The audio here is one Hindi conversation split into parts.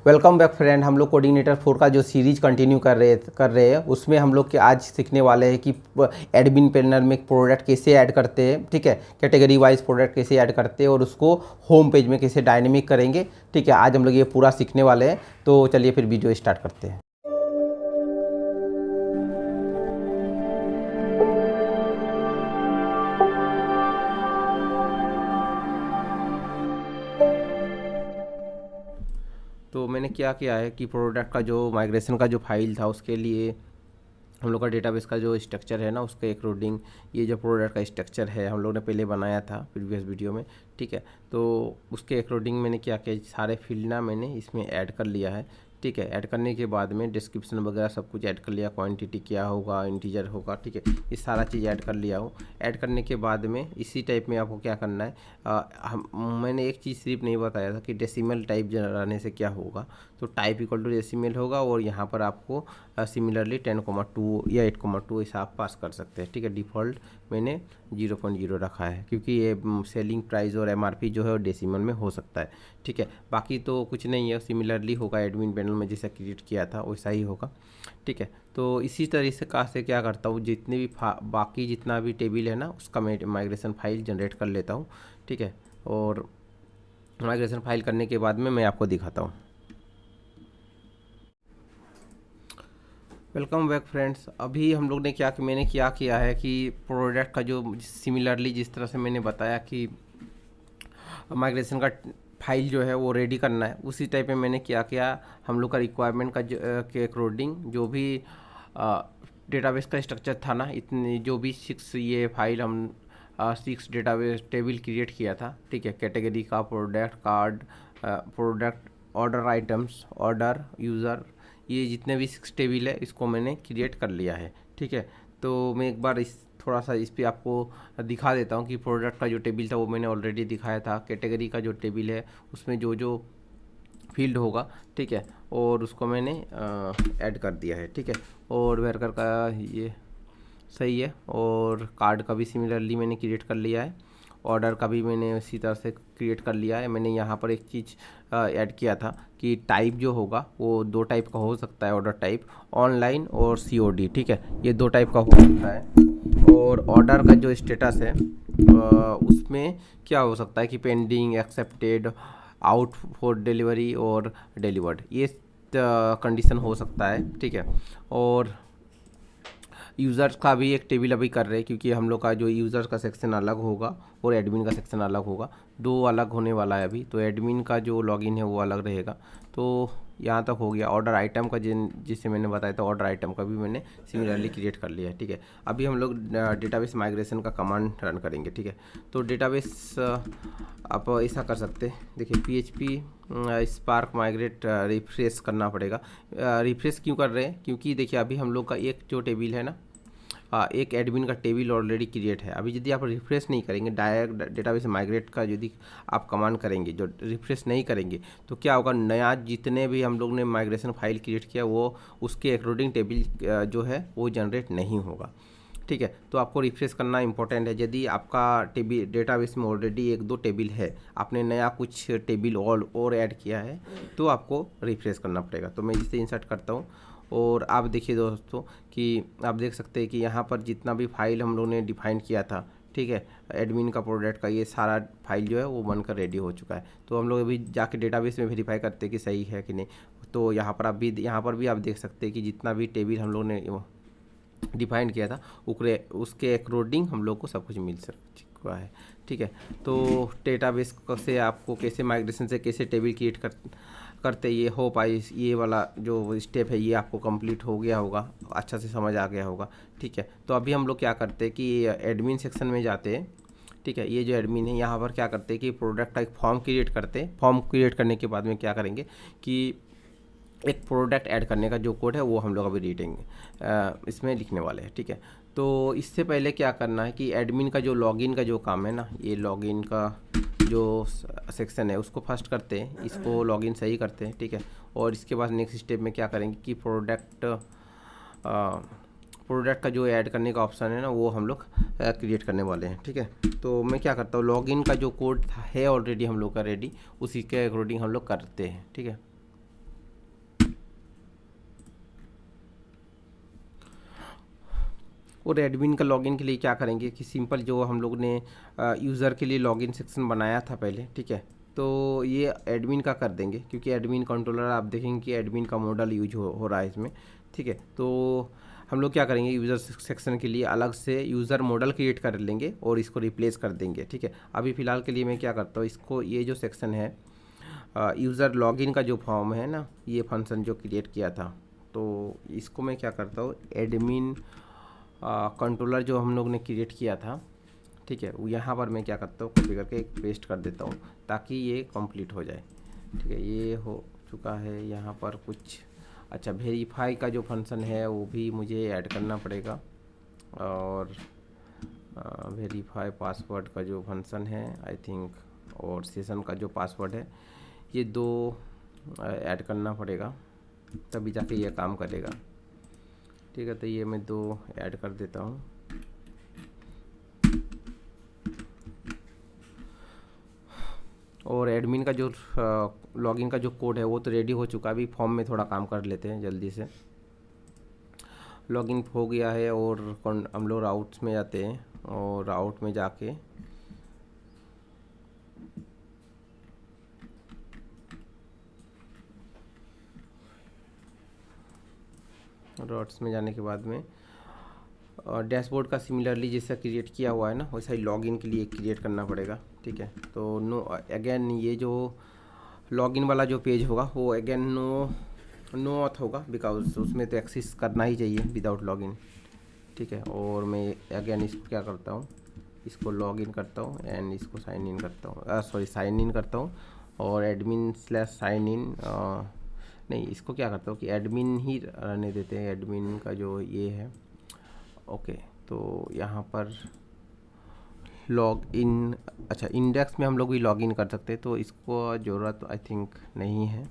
Welcome back friend. हम लोग कोऑर्डिनेटर 4 का जो सीरीज कंटिन्यू कर रहे हैं उसमें हम लोग के आज सीखने वाले हैं कि एडमिन पैनल में प्रोडक्ट कैसे ऐड करते हैं। ठीक है, कैटेगरी वाइज प्रोडक्ट कैसे ऐड करते हैं और उसको होम पेज में कैसे डायनेमिक करेंगे। ठीक है, आज हम लोग ये पूरा सीखने वाले हैं। तो चलिए फिर वीडियो स्टार्ट करते हैं। तो मैंने क्या किया है कि प्रोडक्ट का जो माइग्रेशन का जो फाइल था उसके लिए हम लोग का डेटाबेस का जो स्ट्रक्चर है ना उसके अकॉर्डिंग ये जो प्रोडक्ट का स्ट्रक्चर है हम लोग ने पहले बनाया था प्रीवियस वीडियो में। ठीक है, तो उसके अकॉर्डिंग मैंने क्या किया, सारे फील्ड ना मैंने इसमें ऐड कर लिया है। ठीक है, ऐड करने के बाद में डिस्क्रिप्शन वगैरह सब कुछ ऐड कर लिया, क्वांटिटी क्या होगा, इंटीजर होगा। ठीक है, ये सारा चीज़ ऐड कर लिया हूँ। ऐड करने के बाद में इसी टाइप में आपको क्या करना है, मैंने एक चीज़ सिर्फ नहीं बताया था कि डेसिमल टाइप रहने से क्या होगा। तो टाइप इक्वल टू डेसिमल होगा और यहाँ पर आपको सिमिलरली 10,2 या 8,2 ऐसा आप पास कर सकते हैं। ठीक है, डिफ़ॉल्ट मैंने 0.0 रखा है क्योंकि ये सेलिंग प्राइस और एमआरपी जो है वो डेसिमल में हो सकता है। ठीक है, बाकी तो कुछ नहीं है, सिमिलरली होगा एडमिन पैनल में जैसा क्रिएट किया था वैसा ही होगा। ठीक है, तो इसी तरीके से क्या करता हूँ, जितने भी बाकी जितना भी टेबल है ना उसका मैं माइग्रेशन फाइल जनरेट कर लेता हूँ। ठीक है, और माइग्रेशन फाइल करने के बाद में मैं आपको दिखाता हूँ। Welcome back friends. अभी हम लोग ने मैंने क्या किया है कि प्रोडक्ट का जो सिमिलरली जिस तरह से मैंने बताया कि माइग्रेशन का फाइल जो है वो रेडी करना है, उसी टाइप में मैंने क्या किया, हम लोग का रिक्वायरमेंट का के अकॉर्डिंग जो भी डेटाबेस का स्ट्रक्चर था ना, इतने जो भी 6 ये फाइल हम 6 डेटाबेस टेबल क्रिएट किया था। ठीक है, कैटेगरी का, product card, product order items, order user, ये जितने भी 6 टेबल है इसको मैंने क्रिएट कर लिया है। ठीक है, तो मैं एक बार थोड़ा सा इस पर आपको दिखा देता हूँ कि प्रोडक्ट का जो टेबल था वो मैंने ऑलरेडी दिखाया था। कैटेगरी का जो टेबल है उसमें जो जो फील्ड होगा, ठीक है, और उसको मैंने ऐड कर दिया है। ठीक है, और वर्कर का ये सही है, और कार्ड का भी सिमिलरली मैंने क्रिएट कर लिया है, ऑर्डर का भी मैंने इसी तरह से क्रिएट कर लिया है। मैंने यहाँ पर एक चीज़ ऐड किया था कि टाइप जो होगा वो 2 टाइप का हो सकता है, ऑर्डर टाइप ऑनलाइन और COD। ठीक है, ये 2 टाइप का हो सकता है। और ऑर्डर का जो स्टेटस है उसमें क्या हो सकता है कि pending, accepted, out for delivery और डिलीवर्ड, ये कंडीशन हो सकता है। ठीक है, और यूज़र्स का भी एक टेबल अभी कर रहे हैं क्योंकि हम लोग का जो यूज़र्स का सेक्शन अलग होगा और एडमिन का सेक्शन अलग होगा, 2 अलग होने वाला है अभी। तो एडमिन का जो लॉगिन है वो अलग रहेगा। तो यहाँ तक हो गया। ऑर्डर आइटम का जिसे मैंने बताया था, ऑर्डर आइटम का भी मैंने सिमिलरली क्रिएट कर लिया है। ठीक है, अभी हम लोग डेटाबेस माइग्रेशन का कमांड रन करेंगे। ठीक है, तो डेटाबेस आप ऐसा कर सकते हैं, देखिए PHP स्पार्क माइग्रेट रिफ्रेश करना पड़ेगा। रिफ्रेश क्यों कर रहे हैं, क्योंकि देखिए अभी हम लोग का एक जो टेबल है ना, एक एडमिन का टेबल ऑलरेडी क्रिएट है। अभी यदि आप रिफ्रेश नहीं करेंगे, डायरेक्ट डेटाबेस माइग्रेट का यदि आप कमांड करेंगे, जो रिफ्रेश नहीं करेंगे, तो क्या होगा, नया जितने भी हम लोग ने माइग्रेशन फाइल क्रिएट किया वो उसके अकॉर्डिंग टेबल जो है वो जनरेट नहीं होगा। ठीक है, तो आपको रिफ्रेश करना इंपॉर्टेंट है। यदि आपका टेबल डेटाबेस में ऑलरेडी 1-2 टेबल है, आपने नया कुछ टेबल और ऐड किया है, तो आपको रिफ्रेश करना पड़ेगा। तो मैं इसे इंसर्ट करता हूँ और आप देखिए दोस्तों कि आप देख सकते हैं कि यहाँ पर जितना भी फाइल हम लोगों ने डिफाइन किया था, ठीक है, एडमिन का, प्रोडक्ट का, ये सारा फाइल जो है वो बनकर रेडी हो चुका है। तो हम लोग अभी जाके डेटाबेस में वेरीफाई करते हैं कि सही है कि नहीं। तो यहाँ पर भी आप देख सकते हैं कि जितना भी टेबल हम लोग ने डिफाइन किया था उसके अकॉर्डिंग हम लोग को सब कुछ मिल सकता है। ठीक है, तो डेटाबेस से आपको कैसे माइग्रेशन से कैसे टेबल क्रिएट करते, ये हो पाई, ये वाला जो स्टेप है ये आपको कंप्लीट हो गया होगा, अच्छा से समझ आ गया होगा। ठीक है, तो अभी हम लोग क्या करते हैं कि एडमिन सेक्शन में जाते हैं। ठीक है, ये जो एडमिन है यहाँ पर क्या करते हैं कि प्रोडक्ट का एक फॉर्म क्रिएट करते हैं। फॉर्म क्रिएट करने के बाद में क्या करेंगे कि एक प्रोडक्ट ऐड करने का जो कोड है वो हम लोग अभी रीडिंग इसमें लिखने वाले हैं। ठीक है, तो इससे पहले क्या करना है कि एडमिन का जो लॉगिन का जो काम है ना, ये लॉगिन का जो सेक्शन है उसको फर्स्ट करते हैं, इसको लॉगिन सही करते हैं। ठीक है, और इसके बाद नेक्स्ट स्टेप में क्या करेंगे कि प्रोडक्ट का जो ऐड करने का ऑप्शन है ना वो हम लोग क्रिएट करने वाले हैं। ठीक है, तो मैं क्या करता हूँ, लॉगिन का जो कोड है ऑलरेडी हम लोग का रेडी, उसी के अकॉर्डिंग हम लोग करते हैं। ठीक है, और एडमिन का लॉगिन के लिए क्या करेंगे कि सिंपल जो हम लोग ने यूज़र के लिए लॉगिन सेक्शन बनाया था पहले, ठीक है, तो ये एडमिन का कर देंगे, क्योंकि एडमिन कंट्रोलर आप देखेंगे कि एडमिन का मॉडल यूज हो रहा है इसमें, ठीक है। तो हम लोग क्या करेंगे, यूज़र सेक्शन के लिए अलग से यूज़र मॉडल क्रिएट कर लेंगे और इसको रिप्लेस कर देंगे, ठीक है। अभी फ़िलहाल के लिए मैं क्या करता हूँ, इसको ये जो सेक्शन है यूज़र लॉगिन का जो फॉर्म है ना, ये फंक्शन जो क्रिएट किया था, तो इसको मैं क्या करता हूँ, एडमिन कंट्रोलर जो हम लोग ने क्रिएट किया था, ठीक है, वो यहाँ पर मैं क्या करता हूँ, कॉपी करके एक पेस्ट कर देता हूँ ताकि ये कंप्लीट हो जाए, ठीक है। ये हो चुका है यहाँ पर कुछ। अच्छा, वेरीफाई का जो फंक्शन है वो भी मुझे ऐड करना पड़ेगा, और वेरीफाई पासवर्ड का जो फंक्शन है आई थिंक, और सेशन का जो पासवर्ड है, ये दो ऐड करना पड़ेगा, तभी जाके ये काम करेगा, ठीक है। तो ये मैं दो ऐड कर देता हूँ। और एडमिन का जो लॉगिन का जो कोड है वो तो रेडी हो चुका है, अभी फॉर्म में थोड़ा काम कर लेते हैं जल्दी से। लॉगिन हो गया है और हम लोग राउट्स में जाते हैं, और राउट में जाके राउट्स में जाने के बाद में डैशबोर्ड का सिमिलरली जैसा क्रिएट किया हुआ है ना, वैसा ही लॉगिन के लिए क्रिएट करना पड़ेगा, ठीक है। तो नो अगेन ये जो लॉगिन वाला जो पेज होगा वो अगेन नो ऑथ होगा, बिकॉज उसमें तो एक्सेस करना ही चाहिए विदाउट लॉगिन, ठीक है। और मैं अगेन इसको क्या करता हूँ, इसको लॉगिन करता हूँ एंड इसको साइन इन करता हूँ, सॉरी साइन इन करता हूँ, और एडमिन स्लैश साइन इन, नहीं इसको क्या करता हूँ कि एडमिन ही रहने देते हैं, एडमिन का जो ये है, ओके। तो यहाँ पर लॉग इन, अच्छा इंडेक्स में हम लोग भी लॉग इन कर सकते हैं, तो इसको ज़रूरत आई थिंक नहीं है,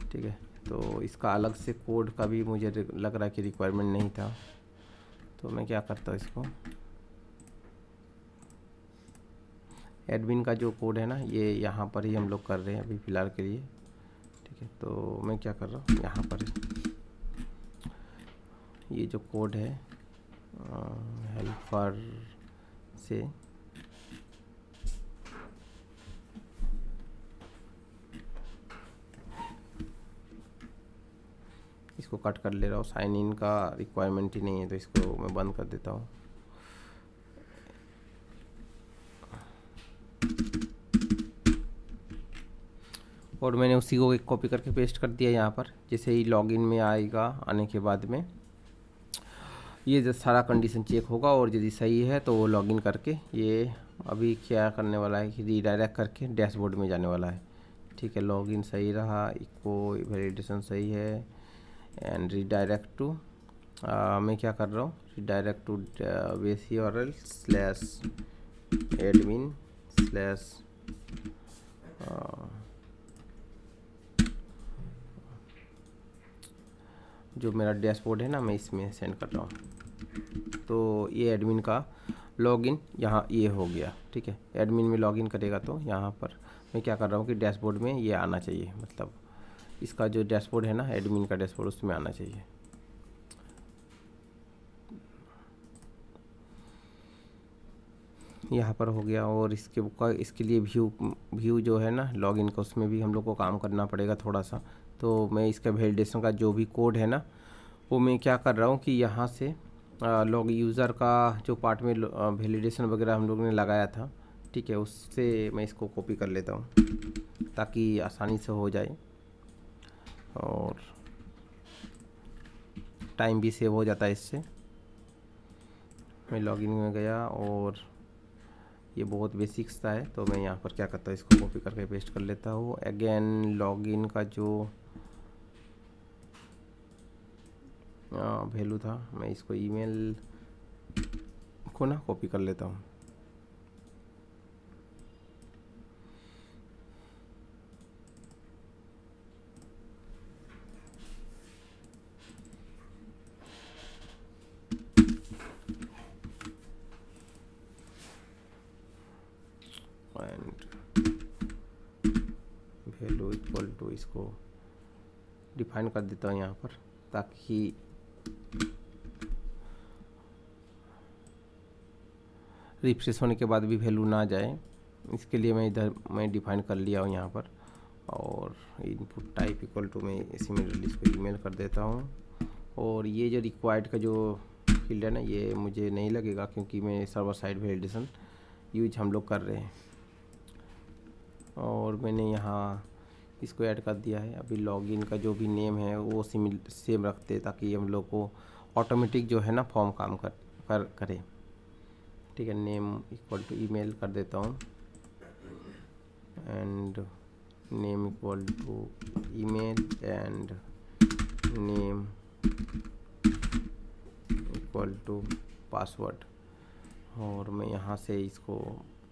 ठीक है। तो इसका अलग से कोड का भी मुझे लग रहा है कि रिक्वायरमेंट नहीं था, तो मैं क्या करता हूँ, इसको एडमिन का जो कोड है ना, ये यहाँ पर ही हम लोग कर रहे हैं अभी फ़िलहाल के लिए, ठीक है। तो मैं क्या कर रहा हूँ, यहाँ पर ये जो कोड है हेल्पर से इसको कट कर ले रहा हूँ, साइन इन का रिक्वायरमेंट ही नहीं है, तो इसको मैं बंद कर देता हूँ। और मैंने उसी को एक कॉपी करके पेस्ट कर दिया यहाँ पर, जैसे ही लॉगिन में आएगा, आने के बाद में ये जो सारा कंडीशन चेक होगा, और यदि सही है तो वो लॉगिन करके ये अभी क्या करने वाला है कि रीडायरेक्ट करके डैशबोर्ड में जाने वाला है, ठीक है। लॉगिन सही रहा, इको वैलिडेशन सही है, एंड रीडायरेक्ट टू मैं क्या कर रहा हूँ, redirect to base URL slash admin slash जो मेरा डैशबोर्ड है ना, मैं इसमें सेंड कर रहा हूँ। तो ये एडमिन का लॉगिन यहाँ ये हो गया, ठीक है। एडमिन में लॉगिन करेगा तो यहाँ पर मैं क्या कर रहा हूँ कि डैशबोर्ड में ये आना चाहिए, मतलब इसका जो डैशबोर्ड है ना, एडमिन का डैशबोर्ड, उसमें आना चाहिए। यहाँ पर हो गया, और इसके लिए व्यू जो है ना लॉगिन का, उसमें भी हम लोग को काम करना पड़ेगा थोड़ा सा। तो मैं इसका वैलिडेशन का जो भी कोड है ना, वो मैं क्या कर रहा हूँ कि यहाँ से लॉग यूज़र का जो पार्ट में वैलिडेशन वगैरह हम लोग ने लगाया था, ठीक है, उससे मैं इसको कॉपी कर लेता हूँ ताकि आसानी से हो जाए, और टाइम भी सेव हो जाता है इससे। मैं लॉगिन में गया, और ये बहुत बेसिक्स सा है, तो मैं यहाँ पर क्या करता हूँ, इसको कॉपी करके पेस्ट कर लेता हूँ। अगेन लॉगिन का जो वैल्यू था, मैं इसको ईमेल को ना कॉपी कर लेता हूँ। एंड वैल्यू इक्वल टू, इसको डिफाइन कर देता हूँ यहाँ पर, ताकि रिफ्रेश होने के बाद भी वैल्यू ना जाए, इसके लिए मैं इधर डिफाइन कर लिया हूँ यहाँ पर। और इनपुट टाइप इक्वल टू मैं सिमिलरली इसको ईमेल कर देता हूँ। और ये जो रिक्वायर्ड का जो फील्ड है ना, ये मुझे नहीं लगेगा क्योंकि मैं सर्वर साइड वैलिडेशन यूज हम लोग कर रहे हैं। और मैंने यहाँ इसको ऐड कर दिया है। अभी लॉगिन का जो भी नेम है वो सेम रखते ताकि हम लोग को ऑटोमेटिक जो है ना फॉर्म काम करे। ठीक है, नेम इक्वल टू ईमेल कर देता हूँ and name equal to email and name equal to password. और मैं यहाँ से इसको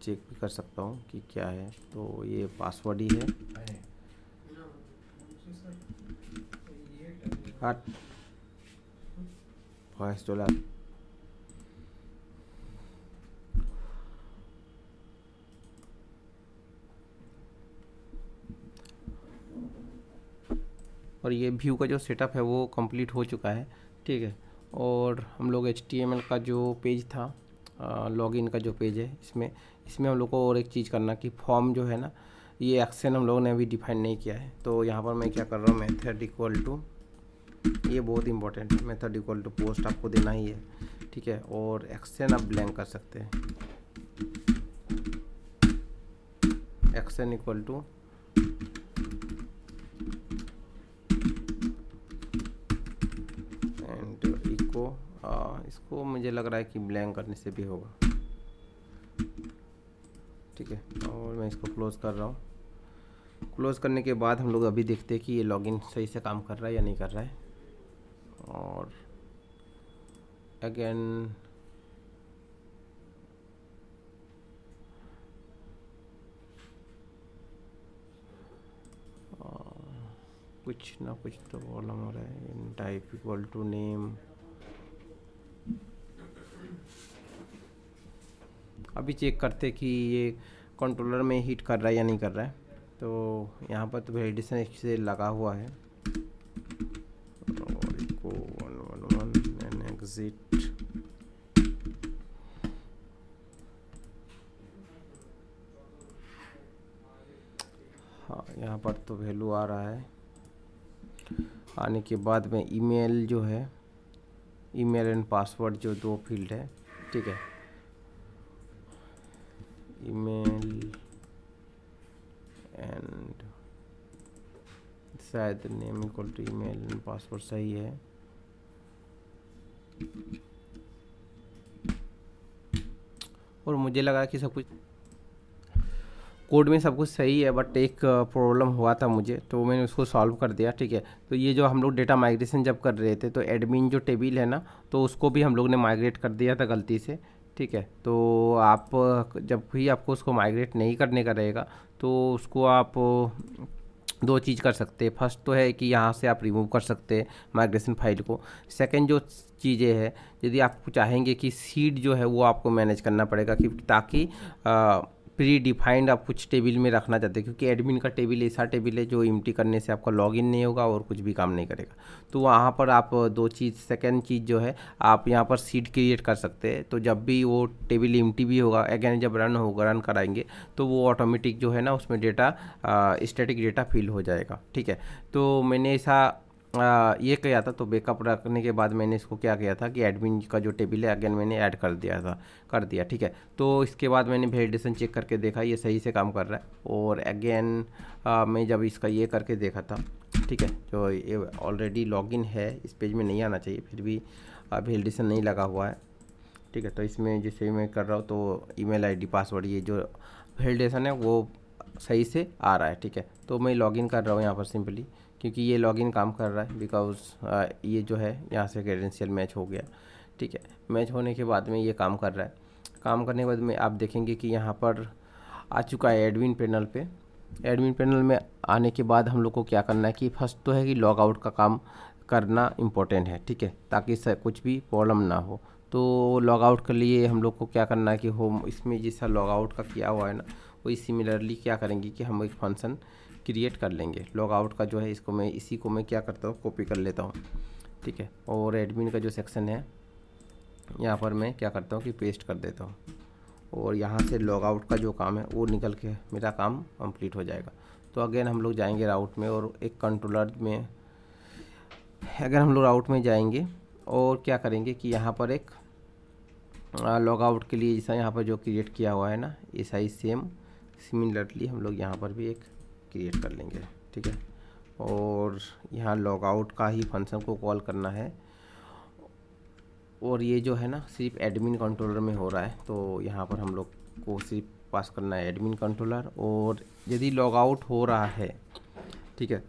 चेक भी कर सकता हूँ कि क्या है, तो ये पासवर्ड ही है। वॉइस डॉलर और ये व्यू का जो सेटअप है वो कंप्लीट हो चुका है। ठीक है, और हम लोग HTML का जो पेज था, लॉगिन का जो पेज है, इसमें हम लोग को और एक चीज़ करना कि फॉर्म जो है ना, ये एक्शन हम लोगों ने अभी डिफाइन नहीं किया है। तो यहाँ पर मैं क्या कर रहा हूँ, मेथड इक्वल टू, ये बहुत इंपॉर्टेंट है, मेथड इक्वल टू पोस्ट आपको देना ही है। ठीक है, और एक्शन आप ब्लैंक कर सकते हैं। Action equal to and echo, इसको मुझे लग रहा है कि ब्लैंक करने से भी होगा। ठीक है, और मैं इसको क्लोज़ कर रहा हूँ। क्लोज़ करने के बाद हम लोग अभी देखते हैं कि ये लॉगिन सही से काम कर रहा है या नहीं कर रहा है। और अगेन कुछ ना कुछ तो प्रॉब्लम हो रहा है। टाइप इक्वल टू नेम, अभी चेक करते कि ये कंट्रोलर में हिट कर रहा है या नहीं कर रहा है। तो यहाँ पर तो वैलिडेशन से लगा हुआ है। और इको 111 एंड एग्जिट, हाँ यहाँ पर तो वैल्यू आ रहा है। आने के बाद में ईमेल जो है, ईमेल एंड पासवर्ड जो दो फील्ड है। ठीक है, ईमेल एंड शायद name equal to email and password सही है। और मुझे लगा कि सब कुछ कोड में सब कुछ सही है, बट एक प्रॉब्लम हुआ था मुझे, तो मैंने उसको सॉल्व कर दिया। ठीक है, तो ये जो हम लोग डेटा माइग्रेशन जब कर रहे थे, तो एडमिन जो टेबल है ना, तो उसको भी हम लोग ने माइग्रेट कर दिया था गलती से। ठीक है, तो आप जब भी आपको उसको माइग्रेट नहीं करने का रहेगा, तो उसको आप दो चीज़ कर सकते हैं। फर्स्ट तो है कि यहाँ से आप रिमूव कर सकते हैं माइग्रेशन फाइल को। सेकंड जो चीज़ें है, यदि आप चाहेंगे कि सीड जो है वो आपको मैनेज करना पड़ेगा, कि ताकि प्री डिफाइंड आप कुछ टेबल में रखना चाहते हैं, क्योंकि एडमिन का टेबल ऐसा टेबल है जो एम्प्टी करने से आपका लॉगिन नहीं होगा और कुछ भी काम नहीं करेगा। तो वहाँ पर आप दो चीज़, सेकंड चीज़ जो है, आप यहाँ पर सीड क्रिएट कर सकते हैं। तो जब भी वो टेबल एम्प्टी भी होगा, अगेन जब रन कराएंगे, तो वो ऑटोमेटिक जो है ना उसमें डेटा स्टैटिक डेटा फिल हो जाएगा। ठीक है, तो मैंने ऐसा ये किया था। तो बैकअप रखने के बाद मैंने इसको क्या किया था कि एडमिन का जो टेबल है अगेन मैंने ऐड कर दिया। ठीक है, तो इसके बाद मैंने वैलिडेशन चेक करके देखा ये सही से काम कर रहा है। और अगेन मैं जब इसका ये करके देखा था, ठीक है, जो ये ऑलरेडी लॉगिन है, इस पेज में नहीं आना चाहिए, फिर भी वैलिडेशन नहीं लगा हुआ है। ठीक है, तो इसमें जैसे मैं कर रहा हूँ तो ईमेल आईडी पासवर्ड ये जो वैलिडेशन है वो सही से आ रहा है। ठीक है, तो मैं लॉगिन कर रहा हूँ यहाँ पर सिंपली, क्योंकि ये लॉगिन काम कर रहा है, बिकॉज ये जो है यहाँ से क्रेडेंशियल मैच हो गया। ठीक है, मैच होने के बाद में ये काम कर रहा है। काम करने के बाद में आप देखेंगे कि यहाँ पर आ चुका है एडमिन पैनल पे। एडमिन पैनल में आने के बाद हम लोग को क्या करना है कि फर्स्ट तो है कि लॉग आउट का काम करना इम्पोर्टेंट है। ठीक है, ताकि कुछ भी प्रॉब्लम ना हो। तो लॉग आउट के लिए हम लोग को क्या करना है कि होम इसमें जैसा लॉग आउट का किया हुआ है ना, वही सिमिलरली क्या करेंगे कि हम एक फंक्शन क्रिएट कर लेंगे लॉग आउट का जो है। इसी को मैं क्या करता हूँ, कॉपी कर लेता हूँ। ठीक है, और एडमिन का जो सेक्शन है यहाँ पर मैं क्या करता हूँ कि पेस्ट कर देता हूँ। और यहाँ से लॉग आउट का जो काम है वो निकल के मेरा काम कंप्लीट हो जाएगा। तो अगेन हम लोग जाएंगे राउट में और एक कंट्रोलर में अगर हम लोग राउट में जाएंगे और क्या करेंगे कि यहाँ पर एक लॉग आउट के लिए जैसा यहाँ पर जो क्रिएट किया हुआ है ना, ऐसा ही सेम सिमिलरली हम लोग यहाँ पर भी एक क्रिएट कर लेंगे, ठीक है। और यहाँ लॉग आउट का ही फंक्शन को कॉल करना है और ये जो है ना सिर्फ एडमिन कंट्रोलर में हो रहा है, तो यहाँ पर हम लोग को सिर्फ पास करना है एडमिन कंट्रोलर। और यदि लॉग आउट हो रहा है, ठीक है,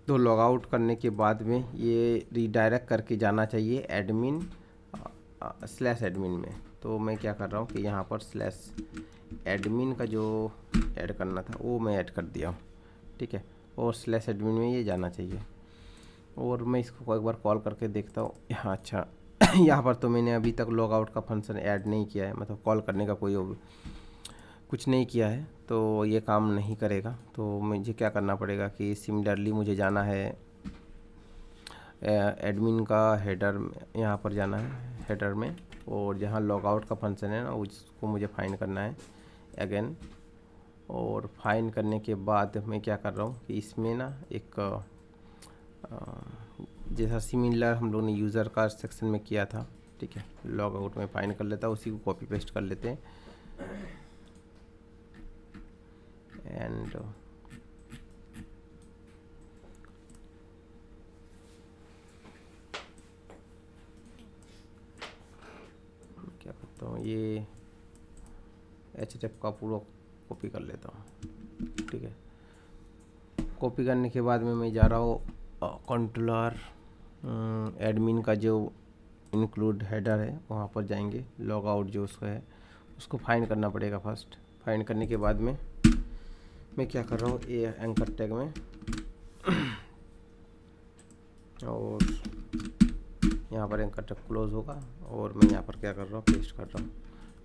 तो लॉग आउट करने के बाद में ये रीडायरेक्ट करके जाना चाहिए एडमिन स्लैश एडमिन में। तो मैं क्या कर रहा हूँ कि यहाँ पर स्लैश एडमिन का जो ऐड करना था वो मैं ऐड कर दिया हूँ, ठीक है। और स्लैश एडमिन में ये जाना चाहिए और मैं इसको एक बार कॉल करके देखता हूँ। हाँ अच्छा यहाँ पर तो मैंने अभी तक लॉग आउट का फंक्शन ऐड नहीं किया है, मतलब कॉल करने का कोई कुछ नहीं किया है, तो ये काम नहीं करेगा। तो मुझे क्या करना पड़ेगा कि सिमिलरली मुझे जाना है एडमिन का हेडर, यहाँ पर जाना है हेडर में, और जहाँ लॉग आउट का फंक्शन है ना उसको मुझे फाइन करना है अगेन। और फाइन करने के बाद मैं क्या कर रहा हूँ कि इसमें ना एक जैसा सिमिलर हम लोग ने यूज़र का सेक्शन में किया था, ठीक है, लॉग आउट में फाइन कर लेता, उसी को कॉपी पेस्ट कर लेते हैं एंड क्या करता हूँ ये HTML का पूरा कॉपी कर लेता हूँ, ठीक है। कॉपी करने के बाद में मैं जा रहा हूँ कंट्रोलर एडमिन का जो इंक्लूड हेडर है वहाँ पर जाएंगे, लॉग आउट जो उसका है उसको फाइंड करना पड़ेगा फर्स्ट। फाइंड करने के बाद में मैं क्या कर रहा हूँ ये एंकर टैग में और यहाँ पर एंकर टैग क्लोज होगा और मैं यहाँ पर क्या कर रहा हूँ पेस्ट कर रहा हूँ,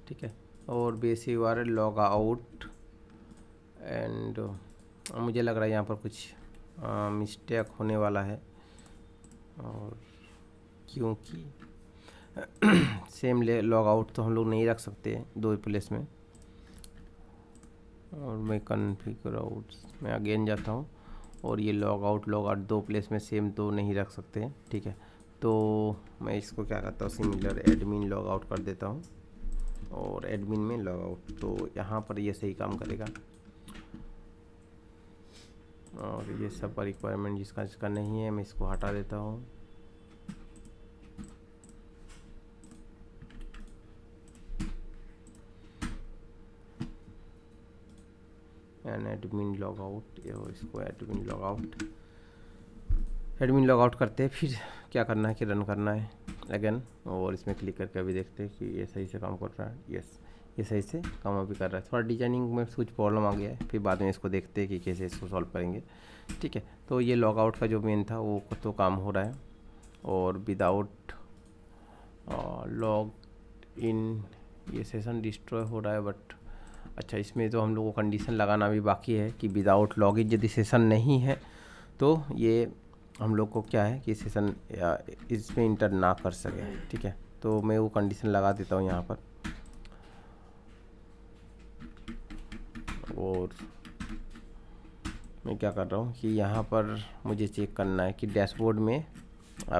ठीक है। और बेसिक वाले लॉग आउट एंड मुझे लग रहा है यहाँ पर कुछ मिस्टेक होने वाला है, और क्योंकि सेम लॉग आउट तो हम लोग नहीं रख सकते दो प्लेस में। और मैं कॉन्फ़िगर आउट में अगेन जाता हूँ और ये लॉग आउट दो प्लेस में सेम तो नहीं रख सकते, ठीक है। तो मैं इसको क्या करता हूँ सिमिलर एडमिन लॉग आउट कर देता हूँ और एडमिन में लॉग आउट, तो यहाँ पर ये सही काम करेगा। और ये सब रिक्वायरमेंट जिसका नहीं है मैं इसको हटा देता हूँ। एंड एडमिन लॉग आउट, इसको एडमिन लॉग आउट करते हैं। फिर क्या करना है कि रन करना है अगेन, और इसमें क्लिक करके अभी देखते हैं कि ये सही से काम कर रहा है। यस, ये सही से काम अभी कर रहा है। थोड़ा डिजाइनिंग में कुछ प्रॉब्लम आ गया है, फिर बाद में इसको देखते हैं कि कैसे इसको सॉल्व करेंगे, ठीक है। तो ये लॉग आउट का जो मेन था वो तो काम हो रहा है, और विदाउट लॉग इन ये सेशन डिस्ट्रॉय हो रहा है। बट अच्छा, इसमें तो हम लोग को कंडीशन लगाना भी बाकी है कि विदाउट लॉग इन यदि सेशन नहीं है तो ये हम लोग को क्या है कि सेशन इसमें इंटर ना कर सके, ठीक है। तो मैं वो कंडीशन लगा देता हूँ यहाँ पर। और मैं क्या कर रहा हूँ कि यहाँ पर मुझे चेक करना है कि डैशबोर्ड में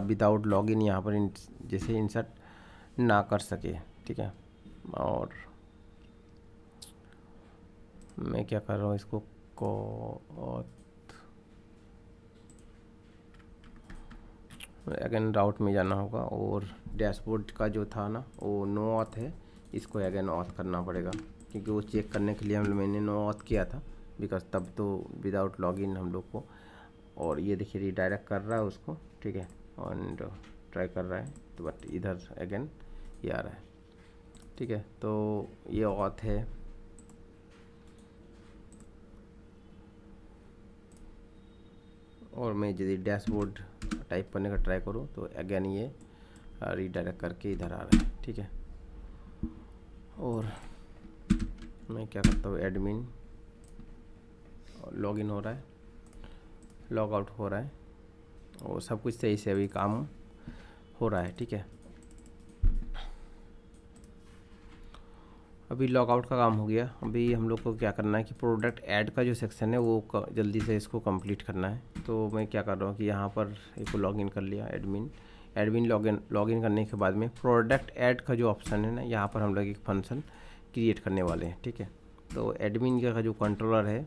विदाउट लॉगिन यहाँ पर जैसे इंसर्ट ना कर सके, ठीक है। और मैं क्या कर रहा हूँ इसको अगेन राउट में जाना होगा, और डैशबोर्ड का जो था ना वो नो ऑथ है, इसको अगेन ऑथ करना पड़ेगा, क्योंकि वो चेक करने के लिए मैंने नो ऑथ किया था, बिकॉज तब तो विदाउट लॉगिन हम लोग को। और ये देखिए रीडायरेक्ट कर रहा है उसको, ठीक है, और ट्राई कर रहा है, तो बट इधर अगेन ये आ रहा है, ठीक है। तो ये ऑथ है। और मैं यदि डैशबोर्ड टाइप करने का ट्राई करूँ तो अगेन ये रीडायरेक्ट करके इधर आ रहा है, ठीक है। और मैं क्या करता हूँ एडमिन लॉगिन हो रहा है, लॉग आउट हो रहा है, और सब कुछ सही से अभी काम हो रहा है, ठीक है। अभी लॉगआउट का काम हो गया। अभी हम लोग को क्या करना है कि प्रोडक्ट ऐड का जो सेक्शन है वो जल्दी से इसको कंप्लीट करना है। तो मैं क्या कर रहा हूँ कि यहाँ पर एक लॉगिन कर लिया, एडमिन लॉगिन करने के बाद में प्रोडक्ट ऐड का जो ऑप्शन है ना, यहाँ पर हम लोग एक फंक्शन क्रिएट करने वाले हैं। ठीक है, तो एडमिन का जो कंट्रोलर है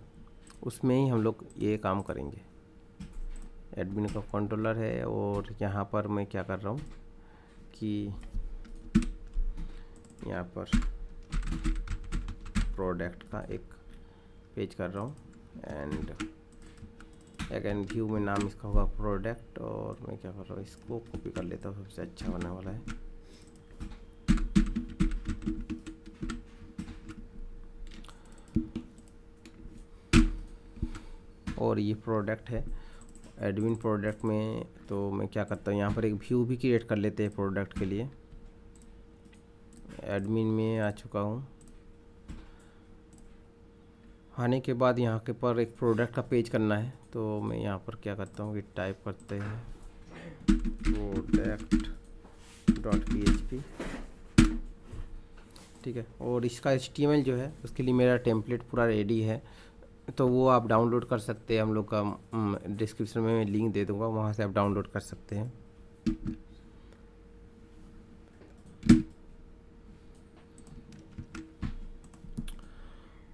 उसमें ही हम लोग ये काम करेंगे। एडमिन का कंट्रोलर है और यहाँ पर मैं क्या कर रहा हूँ कि यहाँ पर प्रोडक्ट का एक पेज कर रहा हूँ एंड अगेन व्यू में नाम इसका होगा प्रोडक्ट, और मैं क्या कर रहा हूँ इसको कॉपी कर लेता हूँ, सबसे अच्छा होने वाला है। और ये प्रोडक्ट है एडमिन प्रोडक्ट में। तो मैं क्या करता हूँ यहाँ पर एक व्यू भी क्रिएट कर लेते हैं प्रोडक्ट के लिए। एडमिन में आ चुका हूँ। आने के बाद यहाँ के पर एक प्रोडक्ट का पेज करना है। तो मैं यहाँ पर क्या करता हूँ कि टाइप करते हैं product.php। ठीक है, और इसका HTML जो है उसके लिए मेरा टेम्पलेट पूरा रेडी है, तो वो आप डाउनलोड कर सकते हैं। हम लोग का डिस्क्रिप्शन में मैं लिंक दे दूँगा, वहाँ से आप डाउनलोड कर सकते हैं।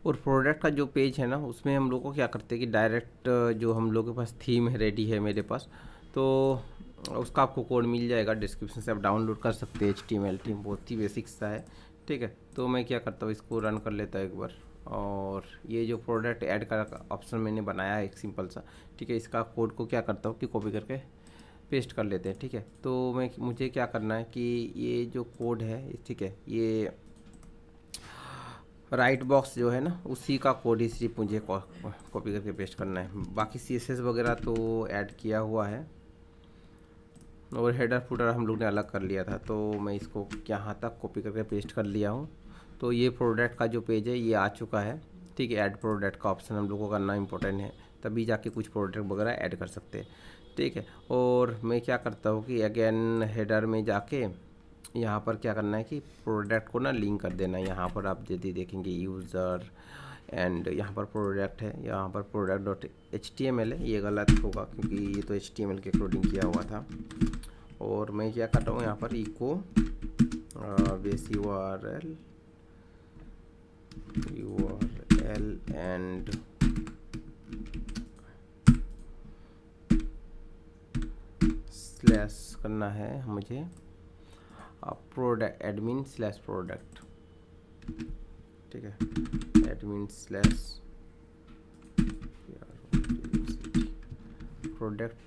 और प्रोडक्ट का जो पेज है ना उसमें हम लोग को क्या करते हैं कि डायरेक्ट जो हम लोग के पास थीम है रेडी है मेरे पास, तो उसका आपको कोड मिल जाएगा डिस्क्रिप्शन से, आप डाउनलोड कर सकते हैं। HTML थीम बहुत ही बेसिक सा है। ठीक है, तो मैं क्या करता हूँ इसको रन कर लेता हूँ एक बार, और ये जो प्रोडक्ट ऐड का ऑप्शन मैंने बनाया है एक सिंपल सा, ठीक है, इसका कोड को क्या करता हूँ कि कॉपी करके पेस्ट कर लेते हैं। ठीक है, तो मुझे क्या करना है कि ये जो कोड है, ठीक है, ये राइट बॉक्स जो है ना उसी का कोड ही सिर्फ मुझे कॉपी करके पेस्ट करना है। बाकी CSS वगैरह तो ऐड किया हुआ है और हेडर फुटर हम लोग ने अलग कर लिया था, तो मैं इसको यहाँ तक कॉपी करके पेस्ट कर लिया हूँ। तो ये प्रोडक्ट का जो पेज है ये आ चुका है। ठीक है, ऐड प्रोडक्ट का ऑप्शन हम लोग को करना इंपॉर्टेंट है, तभी जाके कुछ प्रोडक्ट वगैरह ऐड कर सकते हैं। ठीक है, और मैं क्या करता हूँ कि अगेन हेडर में जाके यहाँ पर क्या करना है कि प्रोडक्ट को ना लिंक कर देना है। यहाँ पर आप यदि देखेंगे यूज़र एंड यहाँ पर प्रोडक्ट है, यहाँ पर product.html है, ये गलत होगा क्योंकि ये तो HTML के अकॉर्डिंग किया हुआ था। और मैं क्या कर रहा हूँ यहाँ पर echo base URL and slash करना है मुझे प्रोडक्ट एडमिन/प्रोडक्ट। ठीक है, एडमिन/प्रोडक्ट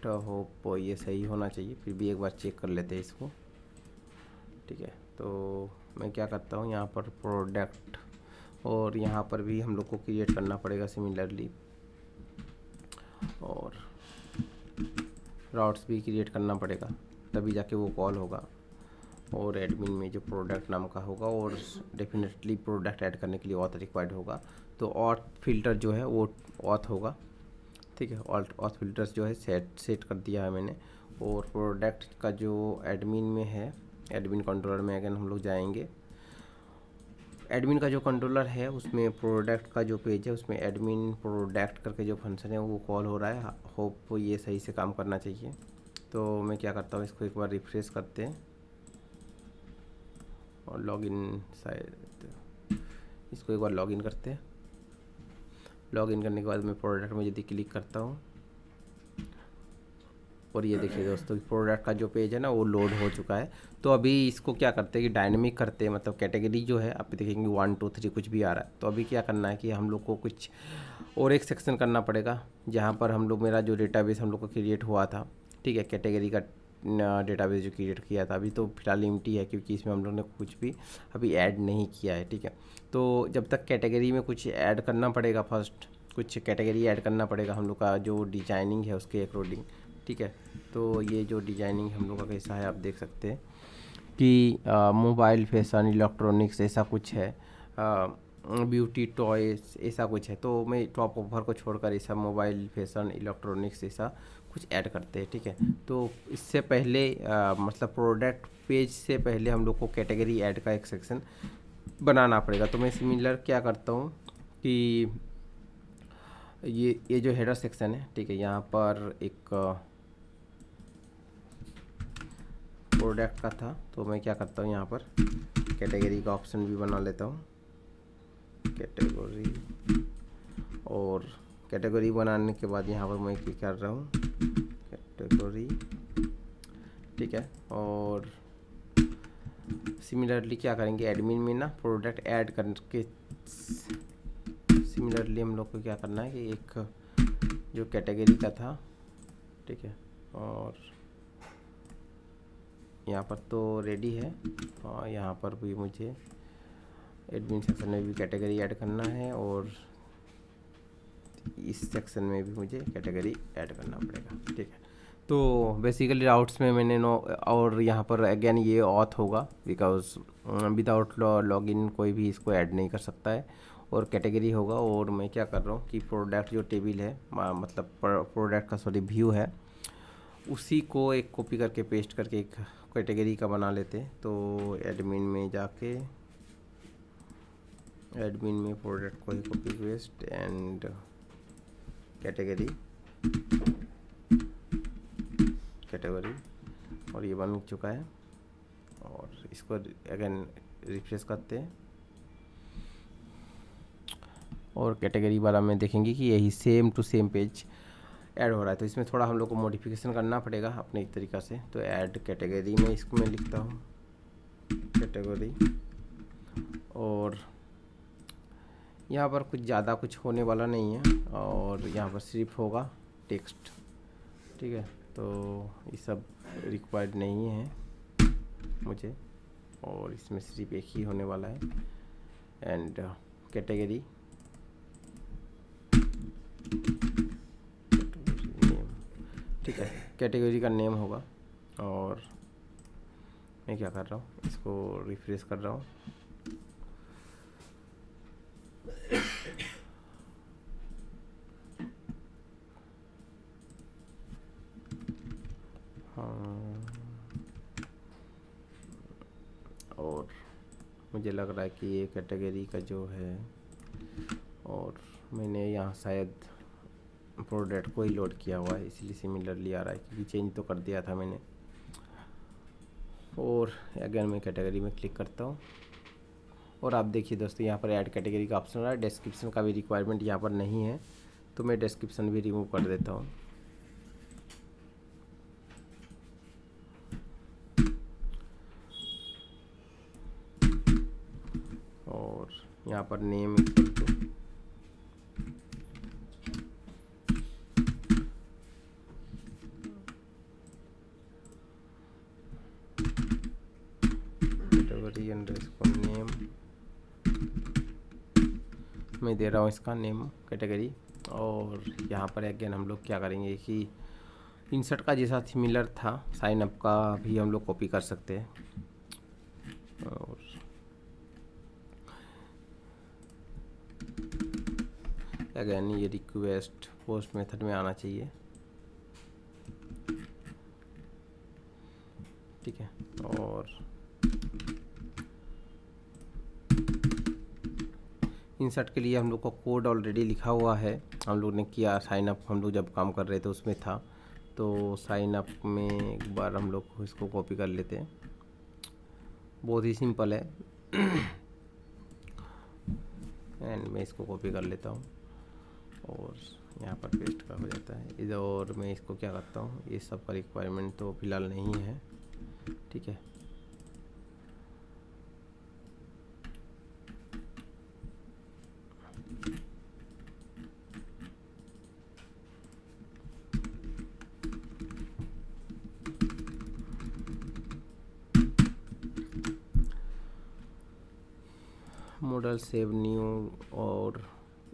होप ये सही होना चाहिए, फिर भी एक बार चेक कर लेते हैं इसको। ठीक है, तो मैं क्या करता हूँ यहाँ पर प्रोडक्ट, और यहाँ पर भी हम लोग को क्रिएट करना पड़ेगा सिमिलरली, और राउट्स भी क्रिएट करना पड़ेगा, तभी जाके वो कॉल होगा। और एडमिन में जो प्रोडक्ट नाम का होगा, और डेफिनेटली प्रोडक्ट ऐड करने के लिए ऑथ रिक्वायर्ड होगा, तो ऑथ फिल्टर जो है वो ऑथ होगा। ठीक है, ऑथ फिल्टर्स जो है सेट कर दिया है मैंने। और प्रोडक्ट का जो एडमिन में है, एडमिन कंट्रोलर में अगेन हम लोग जाएंगे। एडमिन का जो कंट्रोलर है उसमें प्रोडक्ट का जो पेज है उसमें एडमिन प्रोडक्ट करके जो फंक्शन है वो कॉल हो रहा है। होप ये सही से काम करना चाहिए। तो मैं क्या करता हूँ, इसको एक बार रिफ्रेश करते हैं और लॉगिन, शायद इसको एक बार लॉगिन करते हैं। लॉगिन करने के बाद मैं प्रोडक्ट में यदि क्लिक करता हूँ, और ये देखिए दोस्तों प्रोडक्ट का जो पेज है ना वो लोड हो चुका है। तो अभी इसको क्या करते हैं कि डायनेमिक करते हैं, मतलब कैटेगरी जो है आप देखेंगे 1 2 3 कुछ भी आ रहा है। तो अभी क्या करना है कि हम लोग को कुछ और एक सेक्शन करना पड़ेगा, जहाँ पर हम लोग मेरा जो डेटाबेस हम लोग का क्रिएट हुआ था, ठीक है, कैटेगरी का डेटाबेस जो क्रिएट किया था, अभी तो फिलहाल एम्प्टी है क्योंकि इसमें हम लोग ने कुछ भी अभी ऐड नहीं किया है। ठीक है, तो जब तक कैटेगरी में कुछ ऐड करना पड़ेगा, फर्स्ट कुछ कैटेगरी ऐड करना पड़ेगा हम लोग का जो डिजाइनिंग है उसके अकॉर्डिंग। ठीक है, तो ये जो डिजाइनिंग हम लोग का कैसा है आप देख सकते हैं कि मोबाइल, फैशन, इलेक्ट्रॉनिक्स ऐसा कुछ है, ब्यूटी, टॉयस ऐसा कुछ है। तो मैं टॉप ऑफर को छोड़कर ऐसा मोबाइल, फैशन, इलेक्ट्रॉनिक्स ऐसा कुछ ऐड करते हैं। ठीक है, तो इससे पहले मतलब प्रोडक्ट पेज से पहले हम लोग को कैटेगरी ऐड का एक सेक्शन बनाना पड़ेगा। तो मैं सिमिलर क्या करता हूँ कि ये जो हेडर सेक्शन है, ठीक है, यहाँ पर एक प्रोडक्ट का था, तो मैं क्या करता हूँ यहाँ पर कैटेगरी का ऑप्शन भी बना लेता हूँ, कैटेगरी। और कैटेगरी बनाने के बाद यहाँ पर मैं क्या कर रहा हूँ, कैटेगरी, ठीक है। और सिमिलरली क्या करेंगे, एडमिन में ना प्रोडक्ट ऐड करके सिमिलरली हम लोग को क्या करना है कि एक जो कैटेगरी का था, ठीक है, और यहाँ पर तो रेडी है, और यहाँ पर भी मुझे एडमिन सेक्शन में भी कैटेगरी ऐड करना है, और इस सेक्शन में भी मुझे कैटेगरी ऐड करना पड़ेगा, ठीक है। तो बेसिकली राउट्स में मैंने नो, और यहाँ पर अगेन ये ऑथ होगा, बिकॉज विदाउट लॉगिन कोई भी इसको ऐड नहीं कर सकता है, और कैटेगरी होगा। और मैं क्या कर रहा हूँ कि प्रोडक्ट जो टेबल है, मतलब प्रोडक्ट का सॉरी व्यू है, उसी को एक कॉपी करके पेस्ट करके एक कैटेगरी का बना लेते हैं। तो एडमिन में जाके एडमिन में प्रोडक्ट को ही कॉपी पेस्ट एंड कैटेगरी, और ये बन चुका है। और इसको अगेन रिफ्रेश करते हैं, और कैटेगरी वाला में देखेंगे कि यही same to same page add हो रहा है। तो इसमें थोड़ा हम लोग को मॉडिफिकेशन करना पड़ेगा अपने एक तरीक़ा से। तो ऐड कैटेगरी में इसको मैं लिखता हूँ कैटेगरी, और यहाँ पर कुछ ज़्यादा कुछ होने वाला नहीं है, और यहाँ पर सिर्फ होगा टेक्स्ट, ठीक है। तो ये सब रिक्वायर्ड नहीं है मुझे, और इसमें सिर्फ एक ही होने वाला है, एंड कैटेगरी नेम, ठीक है, कैटेगरी का नेम होगा। और मैं क्या कर रहा हूँ, इसको रिफ्रेश कर रहा हूँ, और मुझे लग रहा है कि ये कैटेगरी का जो है, और मैंने यहाँ शायद प्रोडक्ट को ही लोड किया हुआ है, इसलिए सिमिलरली आ रहा है, क्योंकि चेंज तो कर दिया था मैंने। और अगर मैं कैटेगरी में क्लिक करता हूँ, और आप देखिए दोस्तों यहाँ पर ऐड कैटेगरी का ऑप्शन आ रहा है। डिस्क्रिप्शन का भी रिक्वायरमेंट यहाँ पर नहीं है, तो मैं डिस्क्रिप्शन भी रिमूव कर देता हूँ। और यहाँ पर name equal to category underscore name, मैं दे रहा हूँ इसका नेम कैटेगरी। और यहाँ पर अगेन हम लोग क्या करेंगे कि इंसर्ट का जैसा सिमिलर था साइन अप का भी हम लोग कॉपी कर सकते हैं, और अगेन ये रिक्वेस्ट पोस्ट मेथड में आना चाहिए, ठीक है। और इंसर्ट के लिए हम लोग का कोड ऑलरेडी लिखा हुआ है, हम लोग ने किया साइन अप, हम लोग जब काम कर रहे थे उसमें था। तो साइन अप में एक बार हम लोग इसको कॉपी कर लेते हैं, बहुत ही सिंपल है। एंड मैं इसको कॉपी कर लेता हूँ, और यहाँ पर पेस्ट का हो जाता है इधर। और मैं इसको क्या करता हूँ, ये सब का रिक्वायरमेंट तो फ़िलहाल नहीं है, ठीक है। मॉडल सेव न्यू, और